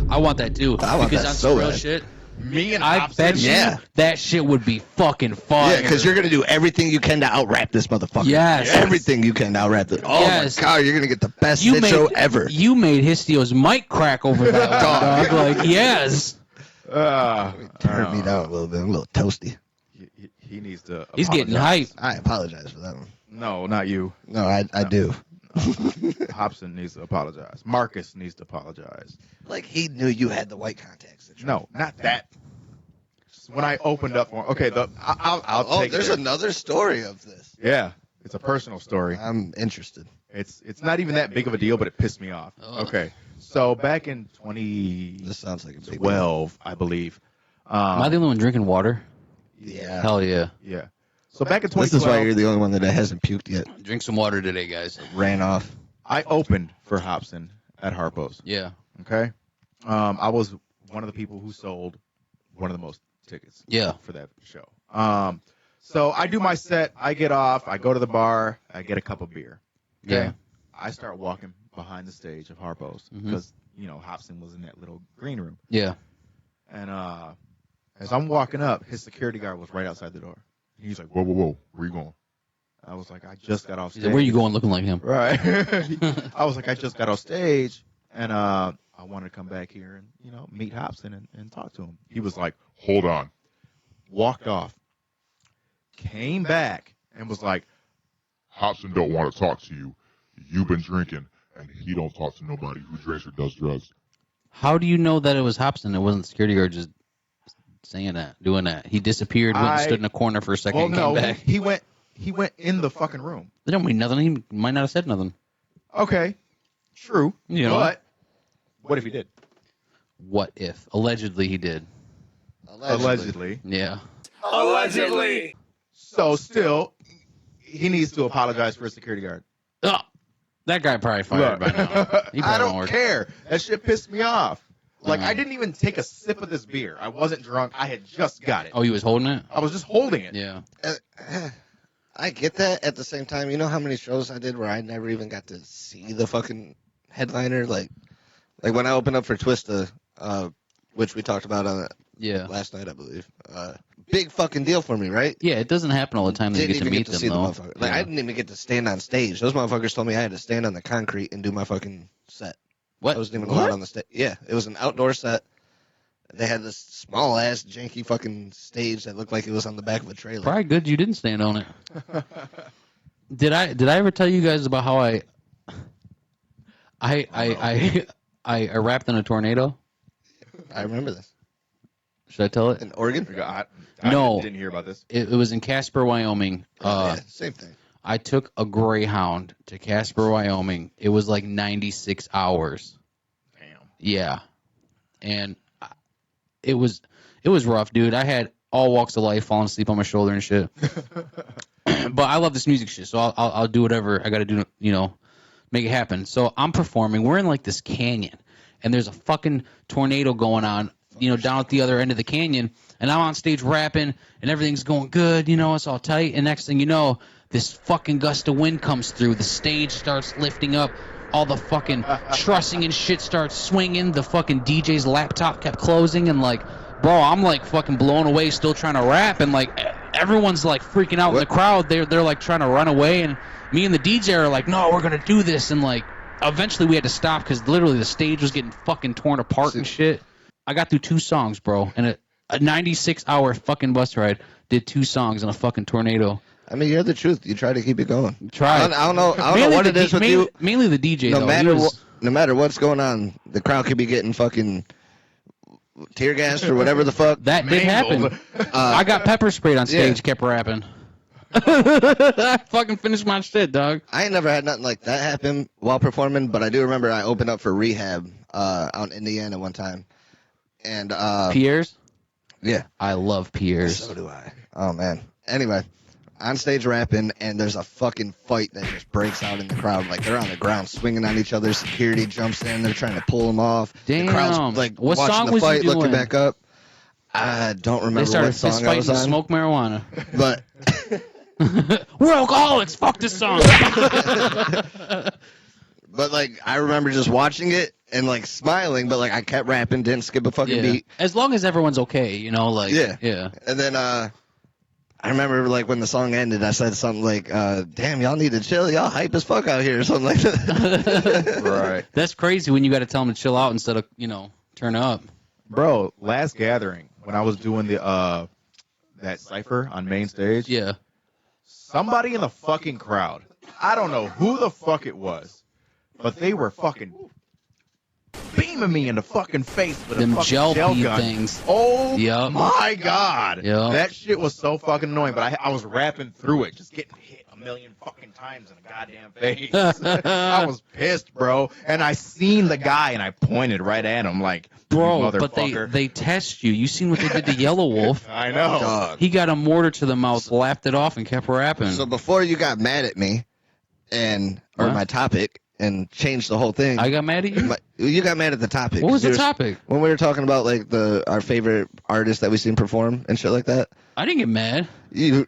I want that too. I want because that on so some real bad. shit. Me and I Hobson. bet you Yeah. that shit would be fucking fun. Yeah, because you're going to do everything you can to out-rap this motherfucker. Yes. Everything you can to out-rap this. Oh, Yes. my God, you're going to get the best Zitro ever. You made Histio's mic crack over that one, dog. Like, yes. Turn me down a little bit. I'm a little toasty. He needs to. He's getting apologize. hype. I apologize for that one. No, not you. No, I do. Hobson needs to apologize. Marcus needs to apologize. Like, he knew you had the white contacts. Zitro. No, not that. When I opened up for okay, I'll take there's it. another story of this. Yeah, it's a personal story. I'm interested. It's not even that big of a deal, but it pissed me off. Oh. Okay, so back in This sounds like a big 2012, I believe. Am I the only one drinking water? deal. Yeah. Hell yeah. Yeah. So back in This 2012, is why you're the only one that hasn't puked yet. Drink some water today, guys. Ran off. I opened for Hobson at Harpo's. Yeah. Okay. I was one of the people who sold one of the most tickets. Yeah. For that show. So I do my set. I get off. I go to the bar. I get a cup of beer. Okay? Yeah. I start walking behind the stage of Harpo's because Hobson was in that little green room. Yeah. And as I'm walking up, his security guard was right outside the door. He's like, "Whoa, whoa, whoa, where you going?" I was like, "I just got off He's stage." like, where you going looking like him? Right. I was like, "I just got off stage, and I wanted to come back here and meet Hobson and talk to him." He was like, Hold on. walked off, came back, and was like, Hobson don't want to talk to you. You've been drinking, and he don't talk to nobody who drinks or does drugs. How do you know that it was Hobson? It wasn't the security guard just saying that, doing that. He disappeared, went and stood in a corner for a second, "Well, and no, came back. he went in the fucking room." That don't mean nothing. He might not have said nothing. Okay, true. You know. But what if he did? What if? Allegedly he did. Allegedly. Yeah. Allegedly. So still, he needs to apologize for his security guard. Oh, that guy probably fired by now. He probably I don't work. care. That shit pissed me off. Like, I didn't even take a sip of this beer. I wasn't drunk. I had just got it. Oh, he was holding it? I was just holding it. Yeah. I get that. At the same time, you know how many shows I did where I never even got to see the fucking headliner? Like when I opened up for Twista, which we talked about on Yeah. last night, I believe. Big fucking deal for me, right? Yeah, it doesn't happen all the time that you Didn't get to even meet get to them, see the though. motherfucker. Like, I didn't even get to stand on stage. Those motherfuckers told me I had to stand on the concrete and do my fucking set. What? I wasn't even allowed on the stage. Yeah, it was an outdoor set. They had this small ass janky fucking stage that looked like it was on the back of a trailer. Probably good you didn't stand on it. Did I ever tell you guys about how I rapped in a tornado? I remember this. Should I tell it? In Oregon? I No. didn't hear about this. It was in Casper, Wyoming. Yeah, same thing. I took a Greyhound to Casper, Wyoming. It was like 96 hours. Damn. Yeah. And it was rough, dude. I had all walks of life falling asleep on my shoulder and shit. But I love this music shit, so I'll do whatever I got to do, make it happen. So I'm performing. We're in like this canyon, and there's a fucking tornado going on, down at the other end of the canyon. And I'm on stage rapping, and everything's going good, it's all tight. And next thing you know, this fucking gust of wind comes through. The stage starts lifting up. All the fucking trussing and shit starts swinging. The fucking DJ's laptop kept closing, and like, bro, I'm like fucking blown away, still trying to rap, and like everyone's like freaking out in the crowd. They're like trying to run away, and me and the DJ are like, no, we're gonna do this, and like eventually we had to stop because literally the stage was getting fucking torn apart and shit. I got through 2 songs, bro, and a 96-hour fucking bus ride did 2 songs in a fucking tornado. I mean, you're the truth. You try to keep it going. Try. I don't know what it is with you. Mainly the DJ. No matter what's going on, the crowd could be getting fucking tear gas or whatever the fuck. That did happen. I got pepper sprayed on stage. Kept rapping. I fucking finished my shit, dog. I ain't never had nothing like that happen while performing, but I do remember I opened up for Rehab out in Indiana one time, and Pierre's. Yeah, I love Pierre's. So do I. Oh man. Anyway. On stage rapping, and there's a fucking fight that just breaks out in the crowd. Like, they're on the ground swinging on each other. Security jumps in. They're trying to pull them off. Damn. The crowd's like what watching song the was fight, you doing? looking back up. I don't remember they started what song fist I fighting was to on. smoke marijuana. But we're alcoholics. Fuck this song. But like, I remember just watching it and like smiling, but like I kept rapping, didn't skip a fucking beat. As long as everyone's okay, like yeah. And then I remember, like, when the song ended, I said something like, damn, y'all need to chill. Y'all hype as fuck out here, or something like that. Right. That's crazy when you got to tell them to chill out instead of, turn up. Bro, last gathering, when I was doing the that cypher on main stage, yeah, somebody in the fucking crowd, I don't know who the fuck it was, but they were fucking beaming me in the fucking face with them a fucking gel gun. Things. Oh my god, that shit was so fucking annoying. But I was rapping through it, just getting hit a million fucking times in the goddamn face. I was pissed, bro. And I seen the guy, and I pointed right at him, like, bro. But they test you. You seen what they did to Yellow Wolf? I know. Dog. He got a mortar to the mouth, laughed it off, and kept rapping. So before you got mad at me, or my topic, and changed the whole thing. I got mad at you? You got mad at the topic. What was the topic? When we were talking about like our favorite artists that we seen perform and shit like that. I didn't get mad. You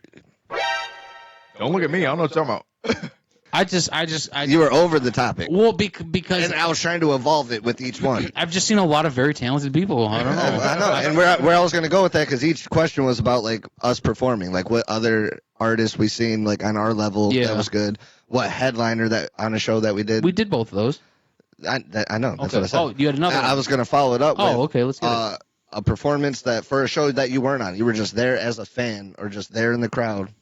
don't look at me. I don't know what you're talking about. You were over the topic. Well, because and I was trying to evolve it with each one. I've just seen a lot of very talented people. I don't know. I know. And where I was going to go with that, because each question was about like us performing, like what other artists we seen like on our level that was good. What headliner that on a show that we did. We did both of those. I know. That's what I said. Oh, you had another one. I was going to follow it up with okay. Let's get it. A performance that for a show that you weren't on. You were just there as a fan or just there in the crowd.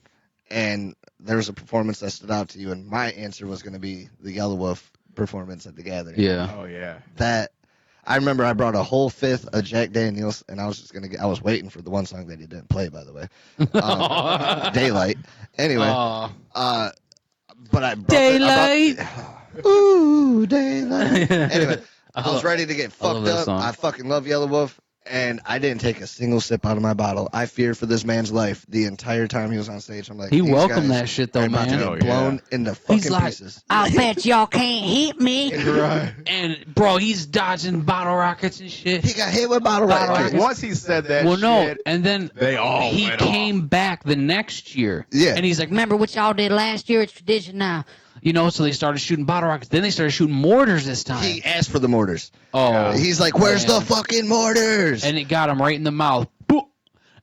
And there was a performance that stood out to you. And my answer was going to be the Yellow Wolf performance at the gathering. Yeah. Oh, yeah. That, I remember I brought a whole fifth of Jack Daniels, and I was just I was waiting for the one song that he didn't play, by the way. Daylight. Anyway. But I brought Daylight. Ooh, Daylight. Anyway, I was ready to get fucked up. I fucking love Yellow Wolf. And I didn't take a single sip out of my bottle. I feared for this man's life the entire time he was on stage. I'm like, he welcomed that shit though, man. About to get blown into fucking pieces. I bet y'all can't hit me. Right. And bro, he's dodging bottle rockets and shit. He got hit with bottle rockets. Once he said that, and then he came back the next year. Yeah. And he's like, remember what y'all did last year? It's tradition now. So they started shooting bottle rockets. Then they started shooting mortars this time. He asked for the mortars. Oh. He's like, where's the fucking mortars? And it got him right in the mouth. Boop.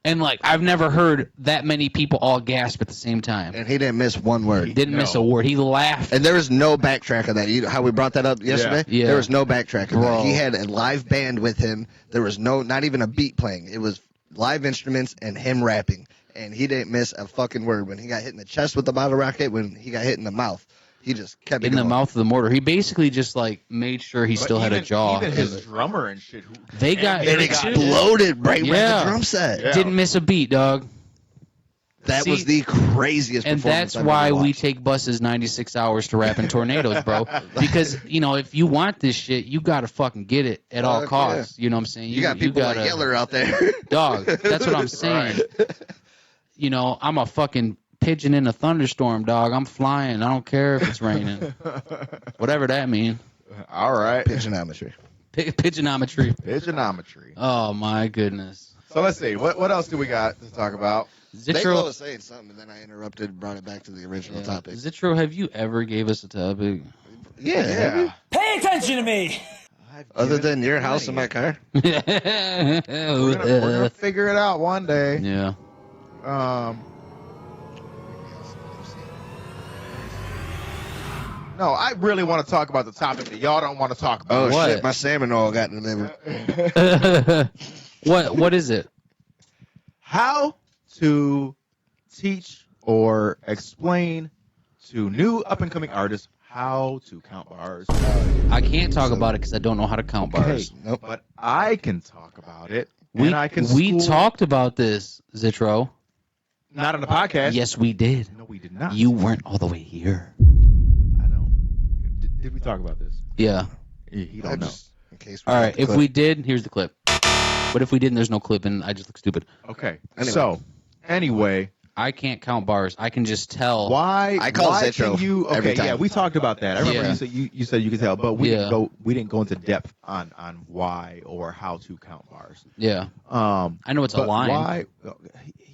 And, like, I've never heard that many people all gasp at the same time. And he didn't miss one word. Didn't miss a word. He laughed. And there was no backtrack of that. How we brought that up yesterday? Yeah. There was no backtrack of that. He had a live band with him. There was not even a beat playing. It was live instruments and him rapping. And he didn't miss a fucking word. When he got hit in the chest with the bottle rocket, when he got hit in the mouth. He just kept in the mouth of the mortar. He basically just like made sure he still had a jaw. Even his drummer and shit. It exploded right when the drum set. Yeah. Didn't miss a beat, dog. That was the craziest and performance that's I've why ever we watched. take buses 96 hours to rap in tornadoes, bro. Because, you know, if you want this shit, you got to fucking get it at all costs. Yeah. You know what I'm saying? You got people like Yeller out there. Dog, that's what I'm saying. Right. You know, I'm a fucking pigeon in a thunderstorm, dog. I'm flying. I don't care if it's raining. Whatever that means. All right. Pigeonometry. Pigeonometry. Oh, my goodness. So let's see. What else do we got to talk about? Zitro was saying something, and then I interrupted and brought it back to the original topic. Zitro, have you ever gave us a topic? Yeah. Pay attention to me! Other than your house and my car? We're gonna figure it out one day. Yeah. No, I really want to talk about the topic that y'all don't want to talk about. Oh, shit. My salmon oil got delivered. What is it? How to teach or explain to new up-and-coming artists how to count bars. I can't talk about it because I don't know how to count bars. Nope. But I can talk about it. We school... talked about this, Zitro. Not on the podcast. Yes, we did. No, we did not. You weren't all the way here. I don't. Did we talk about this? Yeah. He don't know. In case all right. If we did, here's the clip. But if we didn't, there's no clip, and I just look stupid. Okay. Anyway. I can't count bars. I can just tell. Why? I call Zitro every time. Yeah, we talked about that. I remember you said you could tell, but we didn't go into depth on why or how to count bars. Yeah. I know it's a line. Why?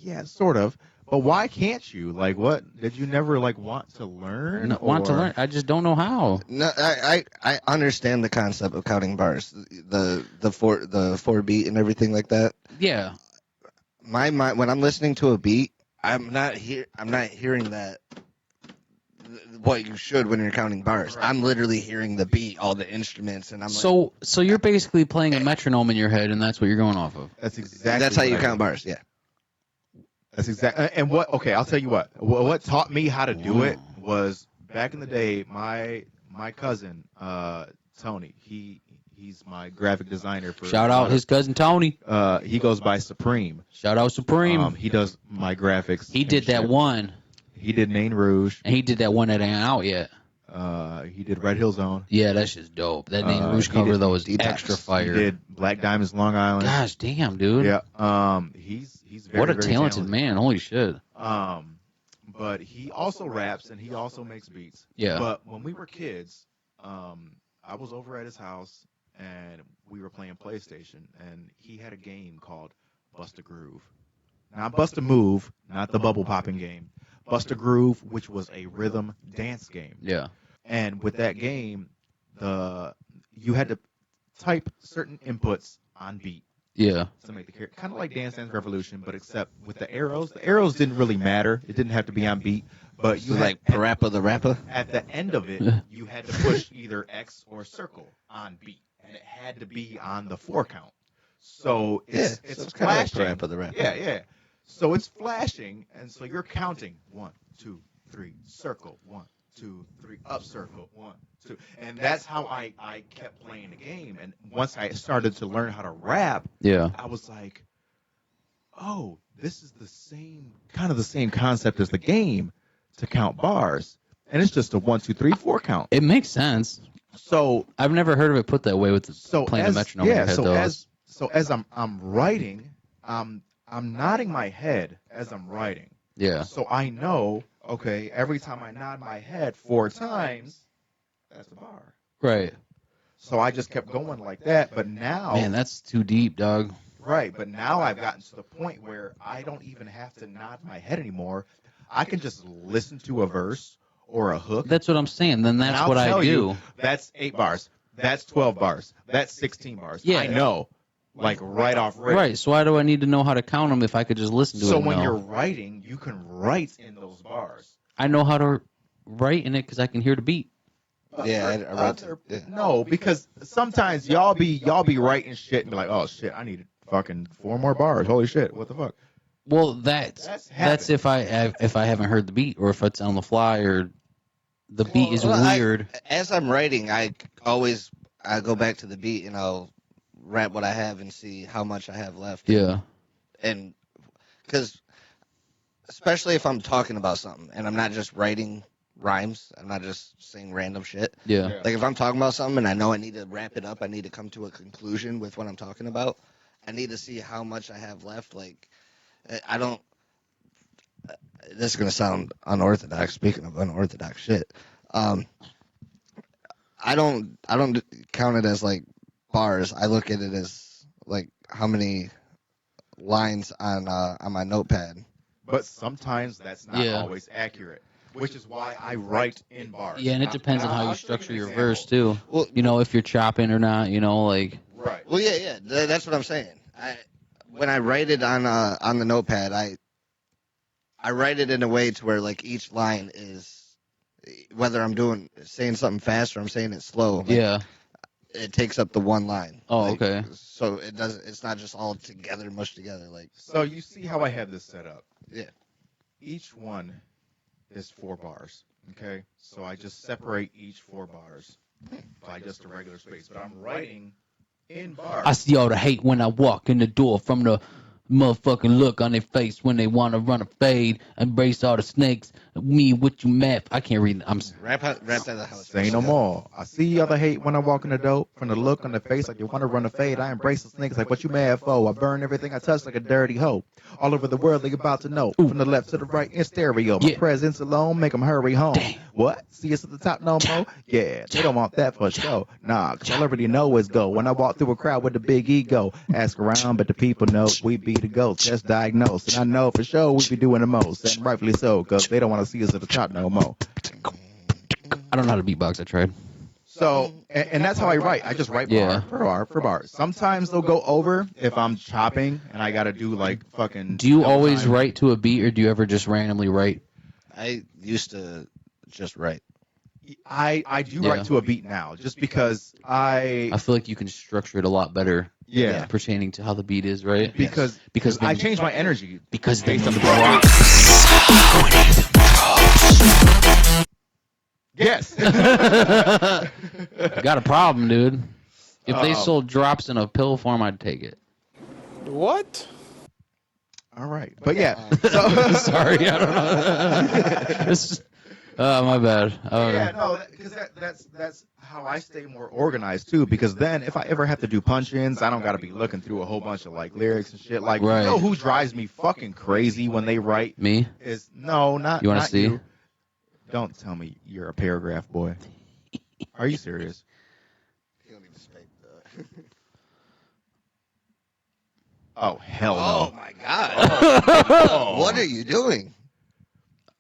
Yeah, sort of. But why can't you? Like, what? Did you never want to learn? Want to learn? I just don't know how. No, I understand the concept of counting bars, the four beat and everything like that. Yeah. My mind, when I'm listening to a beat, I'm not hearing that what you should when you're counting bars. Right. I'm literally hearing the beat, all the instruments, and I'm so you're basically playing a metronome in your head, and that's what you're going off of. That's exactly. That's how you count bars. Yeah. That's exactly. And what? Okay, I'll tell you what. What taught me how to do it was back in the day. My cousin Tony. He's my graphic designer for. Shout out his cousin Tony. He goes by Supreme. Shout out Supreme. He does my graphics. He did that one. He did Nain Rouge. And he did that one that ain't out yet. He did Red Hill Zone. Yeah, that's just dope. That Nain Rouge cover though is extra fire. He did Black Diamonds, Long Island. Gosh damn, dude. Yeah. He's very, what a very talented man. Holy shit. But he also raps and he also makes beats. Yeah. But when we were kids, I was over at his house and we were playing PlayStation and he had a game called Bust a Groove. Not Bust a Move, not the bubble popping game. Bust a Groove, which was a rhythm dance game. Yeah. And with that game, you had to type certain inputs on beat. Yeah. To make the character kind of like Dance Dance Revolution, but except with the arrows. The arrows didn't really matter. It didn't have to be on beat. But you like Parappa the Rapper. At the end of it, you had to push either X or circle on beat, and it had to be on the 4 count. So it's flashing. Kind of like Parappa the Rapper. Yeah. So it's flashing, and so you're counting 1, 2, 3, circle 1, 2, 3, up circle 1, 2, and that's how I kept playing the game. And once I started to learn how to rap, I was like, oh, this is the same concept as the game to count bars, and it's just a 1, 2, 3, 4 count. It makes sense. So I've never heard of it put that way with playing the metronome. Yeah. In your head, So as I'm writing, I'm nodding my head as I'm writing. Yeah. So I know, okay, every time I nod my head 4 times, that's a bar. Right. So I just kept going like that, but now... Man, that's too deep, dog. Right, but now I've gotten to the point where I don't even have to nod my head anymore. I can just listen to a verse or a hook. That's what I'm saying. Then that's what I do. That's 8 bars. That's 12 bars. That's 16 bars. Yeah. I know. Like right off rip. Right, so why do I need to know how to count them if I could just listen to it? So when you're writing, you can write in those bars. I know how to write in it because I can hear the beat. No, because sometimes y'all be writing shit and be like, oh shit, I need fucking 4 more bars. Holy shit, what the fuck? Well, that's if I haven't heard the beat or if it's on the fly or The beat is weird. As I'm writing, I go back to the beat and I'll rap what I have and see how much I have left. Yeah. And because especially if I'm talking about something and I'm not just writing rhymes, I'm not just saying random shit. Yeah. Like if I'm talking about something and I know I need to wrap it up, I need to come to a conclusion with what I'm talking about. I need to see how much I have left. Like I don't. This is gonna sound unorthodox. Speaking of unorthodox shit, I don't count it as like bars. I look at it as like how many lines on my notepad. But sometimes that's not always accurate, which is why I write in bars. Yeah, and it depends on how you structure your verse too. Well, if you're chopping or not. Like. Right. Well, yeah. That's what I'm saying. When I write it on the notepad, I write it in a way to where like each line is, whether I'm saying something fast or I'm saying it slow. Like, it takes up the one line. Oh, like, okay. So it's not just all together, mushed together. Like. So you see how I have this set up? Yeah. Each one is 4 bars. Okay. So I just separate each 4 bars by just a regular space, but I'm writing in bars. I see all the hate when I walk in the door from the motherfucking look on their face when they want to run a fade, embrace all the snakes. Me, what you map? I can't read. I'm rap that how it's Say no more. I see all the hate when I walk in the door. From the look on the face like you want to run a fade. I embrace the snakes like what you mad for. I burn everything I touch like a dirty hoe. All over the world they about to know. From the left to the right in stereo. My presence alone make them hurry home. Damn. What? See us at the top no more? Yeah, they don't want that for sure. Nah, cause I already know it's go. When I walk through a crowd with a big ego. Ask around, but the people know we be the ghosts. Just diagnosed. And I know for sure we be doing the most. And rightfully so, cause they don't want to see us at the top no more. I don't know how to beatbox. I tried. So, and that's how I write. I just write bar for bar. Sometimes they'll go over if I'm chopping and I got to do like fucking. Do you always write to a beat or do you ever just randomly write? I used to just write. I do write to a beat now just because I feel like you can structure it a lot better. Yeah. Pertaining to how the beat is, right? Because I change my energy. Because based on the rock. Yes. Got a problem, dude. If they sold drops in a pill form, I'd take it. What? All right. But yeah. Sorry, I don't know. My bad. Yeah, no, because that's how I stay more organized too. Because then, if I ever have to do punch-ins, I don't got to be looking through a whole bunch of like lyrics and shit. Like, you know who drives me fucking crazy when they write? Me? Not you want to see? You. Don't tell me you're a paragraph boy. Are you serious? You don't need to speak. Oh hell no! Oh my god! What are you doing?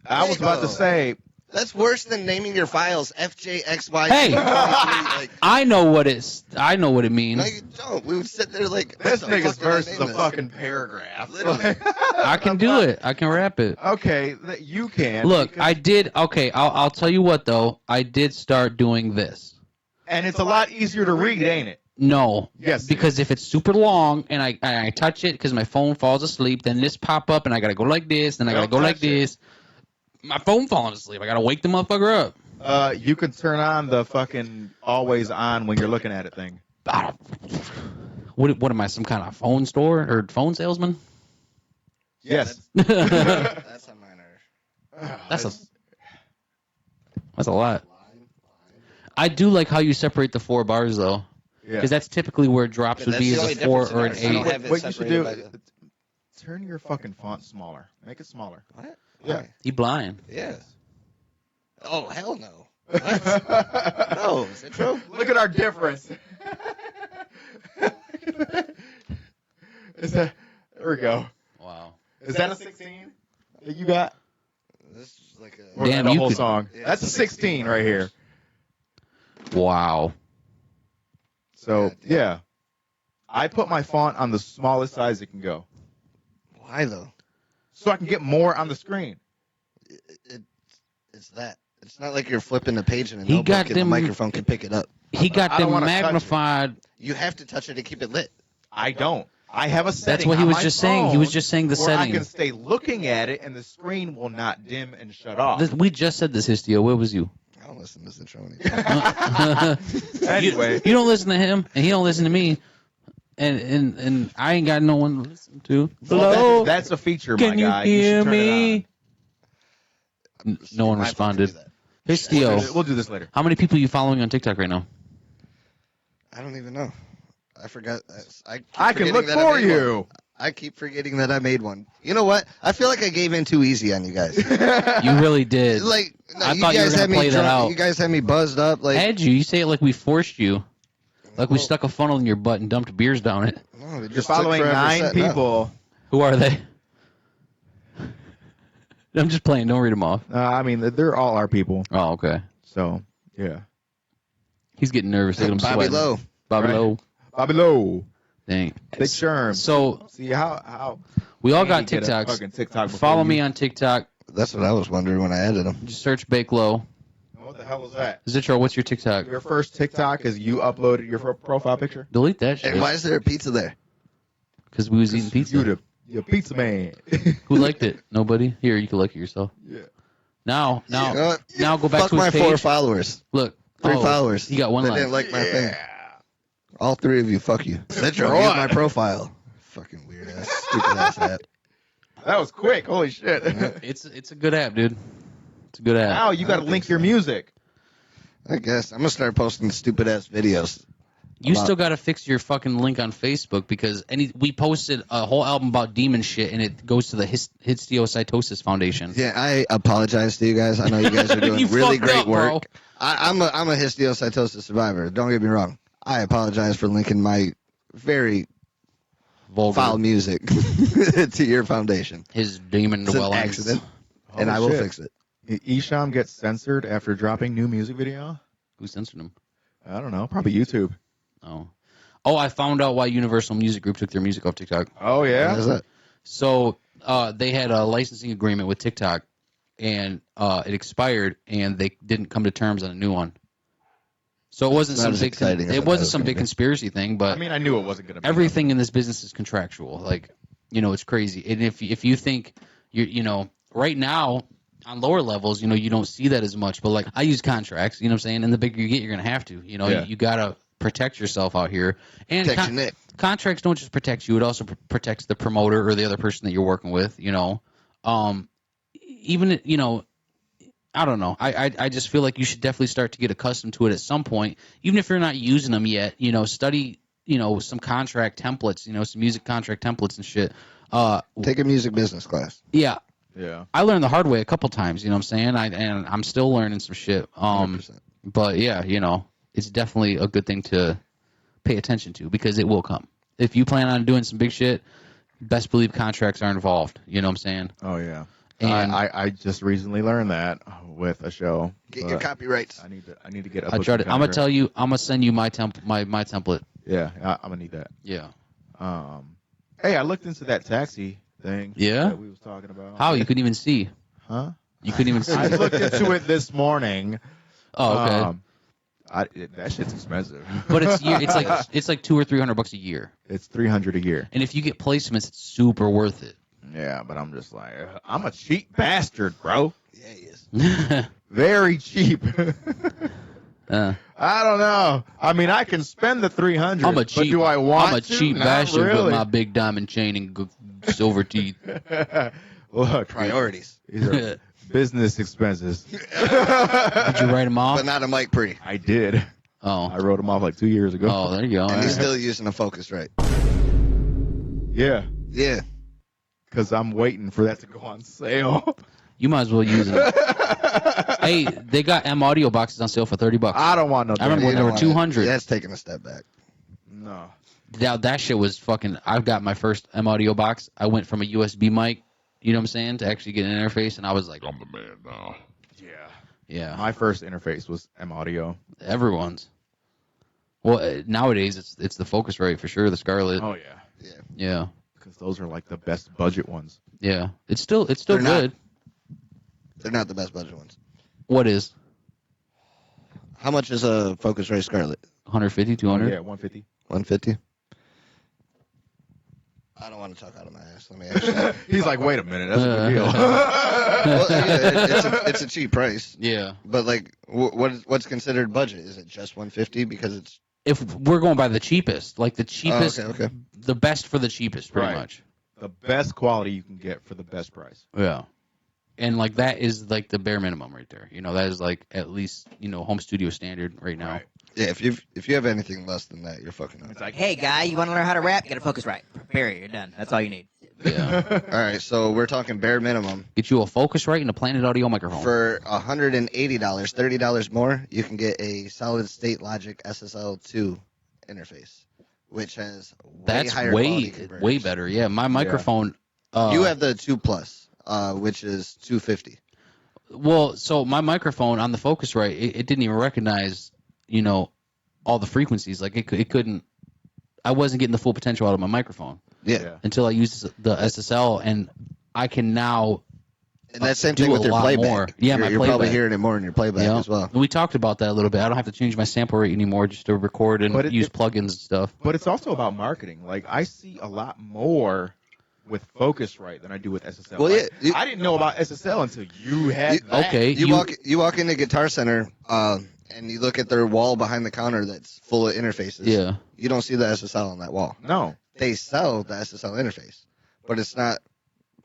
I was about to say. That's worse than naming your files FJXY. Hey, I know what it means. No, you don't. We would sit there like this nigga's verse is a fucking paragraph. Literally. I can do it. I can rap it. Okay, you can. Look, I did. Okay, I'll tell you what though. I did start doing this. And it's a lot easier to read, ain't it? No. Yes. Because if it's super long and I touch it because my phone falls asleep, then this pop up and I gotta go like this, then I gotta go like this. My phone falling asleep. I gotta wake the motherfucker up. You can turn on the fucking always on when you're looking at it thing. What am I, some kind of phone store or phone salesman? Yes. That's how mine are. That's a lot. I do like how you separate the 4 bars though, because that's typically where drops would be as a 4 or an 8. What you should do? Turn your fucking font smaller. Make it smaller. What? Yeah. He blind. Yeah. Oh, hell no. No, Zitro. Look at our difference. There we go. Wow. Is that a 16 that you got? This is like a... Damn, the you whole could... song. Yeah, that's a 16 right here. Wow. So, yeah. I put my font on the smallest size it can go. Why, though? So I can get more on the screen. It's that. It's not like you're flipping the page in a notebook and the microphone can pick it up. He got them magnified. You have to touch it to keep it lit. I don't. I have a setting. That's what he was just saying. He was just saying the setting. I can stay looking at it and the screen will not dim and shut off. We just said this, Histio. Where was you? I don't listen to Zitro anymore. Anyway, you don't listen to him, and he don't listen to me, and I ain't got no one to listen to. Hello, that's a feature, can my you guy. hear should turn me? No one My phone can do responded. that. Histio, We'll do this later. how many people are you following on TikTok right now? I don't even know. I forgot. I can look for you. I keep forgetting that I made one. You know what? I feel like I gave in too easy on you guys. You really did. Like, no, I thought you were guys gonna had me play that drunk. out. You guys had me buzzed up. Like, Had you? You say it like we forced you, like we stuck a funnel in your butt and dumped beers down it. no, it You're just took following forever 9 setting up. people. Who are they? I'm just playing. Don't read them off. I mean, they're all our people. Oh, okay. So, yeah. He's getting nervous. Look at him Bobby sweating. Lowe. Bobby Right. Lowe. Bobby Lowe. Dang. Big Sherm. So See how we all Andy got get a TikToks. fucking TikTok before Follow you? me on TikTok. That's what I was wondering when I added him. Just search Bake Low. What the hell was that? Zitro, what's your TikTok? Your first TikTok is you uploaded your profile picture? Delete that shit. And why is there a pizza there? Because we was eating pizza. You're pizza man. Who liked it? Nobody? Here, you can like it yourself. Yeah. Now, You know what? now go back Fuck to his my page. 4 followers. Look. 3 Oh, followers. He got one They like. didn't like my thing. All 3 of you, fuck you. Zitro, Right. use my profile. Fucking weird ass, stupid ass app. That was quick. Holy shit. It's a good app, dude. It's a good app. Now you got to don't link think your so. music. I guess I'm gonna start posting stupid ass videos. You still got to fix your fucking link on Facebook because we posted a whole album about demon shit and it goes to the Histiocytosis Foundation. Yeah, I apologize to you guys. I know you guys are doing You really fucked great up, bro. work. I'm a histiocytosis survivor. Don't get me wrong. I apologize for linking my very Vulgar. foul music to your foundation. His demon It's an dwellings. accident, and Holy I will shit. fix it. Isham gets censored after dropping new music video? Who censored him? I don't know. Probably YouTube. Oh, I found out why Universal Music Group took their music off TikTok. Oh, What yeah? is that? So they had a licensing agreement with TikTok, and it expired, and they didn't come to terms on a new one. So it wasn't Not some as big exciting as I it thought it wasn't was some gonna big be. conspiracy thing, but I mean, I knew it wasn't going to be. everything in this business is contractual. Like, it's crazy. And if you think right now on lower levels, you don't see that as much. But like I use contracts, you know what I'm saying? And the bigger you get, you're gonna have to. Yeah. You gotta protect yourself out here. And Protect your neck. contracts don't just protect you; it also protects the promoter or the other person that you're working with. Even I don't know. I just feel like you should definitely start to get accustomed to it at some point, even if you're not using them yet. Study some contract templates, some music contract templates and shit. Take a music business class. Yeah, Yeah. I learned the hard way a couple times. You know what I'm saying? And I'm still learning some shit. 100%. But yeah, it's definitely a good thing to pay attention to because it will come. If you plan on doing some big shit, best believe contracts are involved. You know what I'm saying? Oh, yeah. And I just recently learned that with a show. Get your copyrights. I need to get up. I tried it. I'm gonna tell you. I'm gonna send you my template. Yeah, I'm gonna need that. Yeah. Hey, I looked into that taxi thing. Yeah? That we was talking about. How you couldn't even see? Huh? You couldn't even see. I looked into it this morning. Oh, okay. That shit's expensive. But it's like $200 or $300 a year. It's $300 a year. And if you get placements, it's super worth it. Yeah, but I'm just like, I'm a cheap bastard, bro. Yeah, he is. Very cheap. Uh, I don't know. I mean, I can spend the $300. I'm a cheap. But do I want I'm a to? cheap Not bastard really. with my big diamond chain and silver teeth. Look, Priorities. these are business expenses. Did you write them off? But not a mic pre. I did. I Oh, wrote them off like 2 years ago. oh, there you go. And All he's right. still using a Focusrite. Yeah, Yeah. because I'm waiting for that to go on sale. You might as well use it. Hey, they got M audio boxes on sale for $30. I don't want no. I remember when You they don't were wanna- 200. That's taking a step back. No. That shit was fucking. I got my first M audio box. I went from a USB mic, you know what I'm saying, to actually get an interface, and I was like, I'm the man now. Yeah. yeah, My first interface was M Audio. everyone's. Well, nowadays it's the Focusrite for sure, the Scarlett. Oh yeah. Yeah, Because those are like the best budget ones. yeah. It's still They're not. good. They're not the best budget ones. What is How much is a Focusrite Scarlett? 150, 200? Yeah, 150. 150. I don't want to talk out of my ass. Let me actually. He's like, wait a minute, that's a good deal. Well, yeah, it's a cheap price. Yeah. But like, what's considered budget? Is it just 150 because it's? If we're going by the cheapest, like the cheapest, okay. The best for the cheapest, pretty Right. much. The best quality you can get for the best price. Yeah. And like that is like the bare minimum right there. You know, that is like at least, home studio standard right now. Right. Yeah, if you have anything less than that, you're fucking up. It's like, hey, guy, you want to learn how to rap? Get a Focusrite. Period. You're done. That's all you need. Yeah. All right, so we're talking bare minimum. Get you a Focusrite and a Planet Audio microphone. For $180, $30 more, you can get a solid state Logic SSL2 interface, which has way higher quality converters. way better. Yeah, my microphone. You have the 2 Plus, which is $250. Well, so my microphone on the Focusrite, it didn't even recognize, all the frequencies. Like it couldn't. I wasn't getting the full potential out of my microphone. Yeah. Until I used the SSL, and I can now. And that same do thing with a your lot playback. more. Yeah, my you're playback. probably hearing it more in your playback as well. We talked about that a little bit. I don't have to change my sample rate anymore just to record and use plugins and stuff. But it's also about marketing. Like, I see a lot more with Focusrite than I do with SSL. Well, like, yeah, I didn't know about SSL until you had that. Okay. You walk into Guitar Center and you look at their wall behind the counter that's full of interfaces. Yeah. You don't see the SSL on that wall. No. They sell the SSL interface, but it's not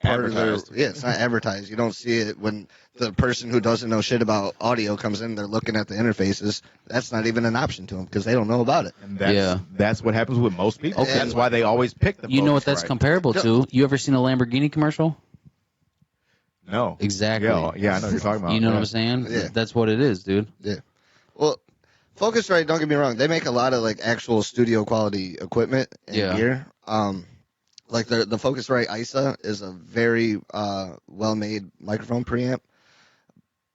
part of their. Yeah, it's not advertised. You don't see it when the person who doesn't know shit about audio comes in. They're looking at the interfaces. That's not even an option to them because they don't know about it. And that's what happens with most people. Okay. That's why they always pick the You know what that's Focusrite. comparable to? You ever seen a Lamborghini commercial? No. Exactly. Yeah, I know what you're talking about. You know what I'm saying? Yeah. That's what it is, dude. Yeah. Well, Focusrite, don't get me wrong, they make a lot of like actual studio quality equipment and gear. Like the Focusrite ISA is a very well made microphone preamp,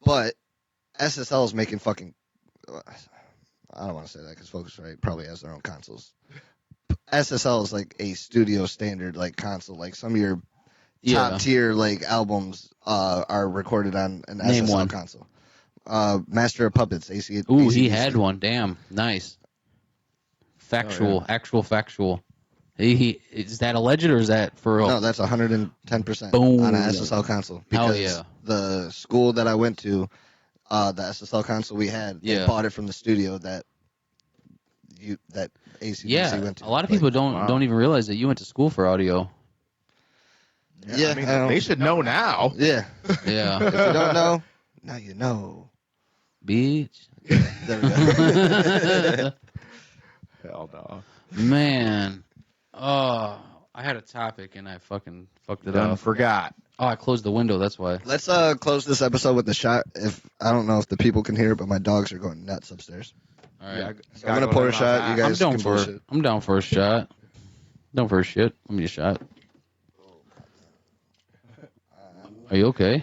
but SSL is making fucking. I don't want to say that because Focusrite probably has their own consoles. SSL is like a studio standard like console. Like some of your top tier like albums are recorded on an Name SSL one. console. Master of Puppets, AC. Ooh, AC/DC. he had one. Damn, nice. Factual, actual factual. He is that alleged or is that for real? No, that's 110% Boom. on an SSL console. Hell Because yeah. the school that I went to, the SSL console we had, they bought it from the studio that AC/DC went to. A lot of people don't even realize that you went to school for audio. Yeah, I mean, they should know now. Yeah. Yeah. If you don't know, now you know. Bitch. There we go. Hell no. Man. Oh, I had a topic and I fucking fucked it up. Forgot. Oh, I closed the window. That's why. Let's close this episode with the shot. I don't know if the people can hear it, but my dogs are going nuts upstairs. All right. Yeah, So I'm gonna pour a shot. You guys can bullshit. I'm down for a shot. Down for a shit. Let me a shot. Are you okay?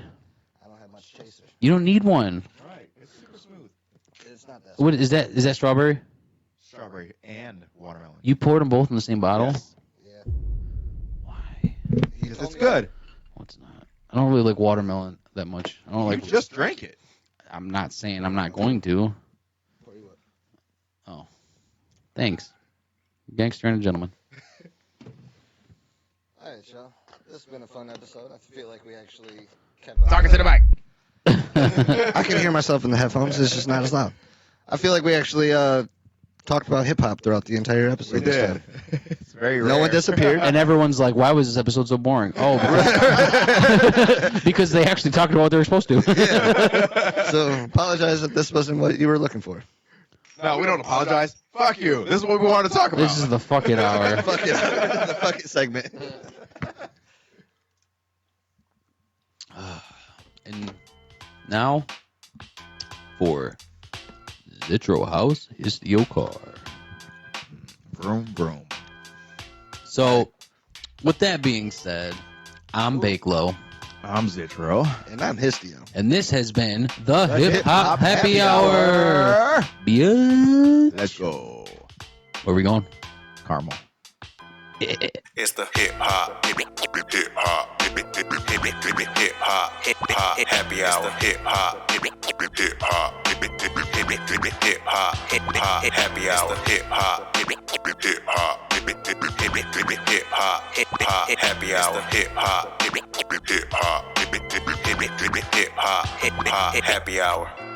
I don't have much chaser. You don't need one. Right. It's super smooth. It's not that. What is that? Is that strawberry? Strawberry and watermelon. You poured them both in the same bottle? Yes. Yeah. Why? Because it's good. Well, it's not. I don't really like watermelon that much. I don't like. You just drank it. I'm not saying I'm not going to. Oh, thanks, gangster and a gentleman. All right, y'all. This has been a fun episode. I feel like we actually kept Talking to the mic. I can hear myself in the headphones. It's just not as loud. I feel like we actually talked about hip hop throughout the entire episode. We this did. time. It's very rare. No one disappeared. And everyone's like, "Why was this episode so boring?" Oh, because they actually talked about what they were supposed to. So apologize if this wasn't what you were looking for. No, we don't apologize. Fuck you. This is what we wanted to talk about. This is the fucking hour. Fuck it. The fucking segment. And now for Zitro House Histio car. Vroom, vroom. So, with that being said, I'm Bakelo. I'm Zitro. And I'm Histio. And this has been the Hip Hip-Hop Hop Happy Happy Hour. Bitch. Let's go. Where we going? Caramel. It's the hip hop happy hour. Hip hop happy hour. Hip hop happy hour. Hip hop happy hour. Hip hop happy hour.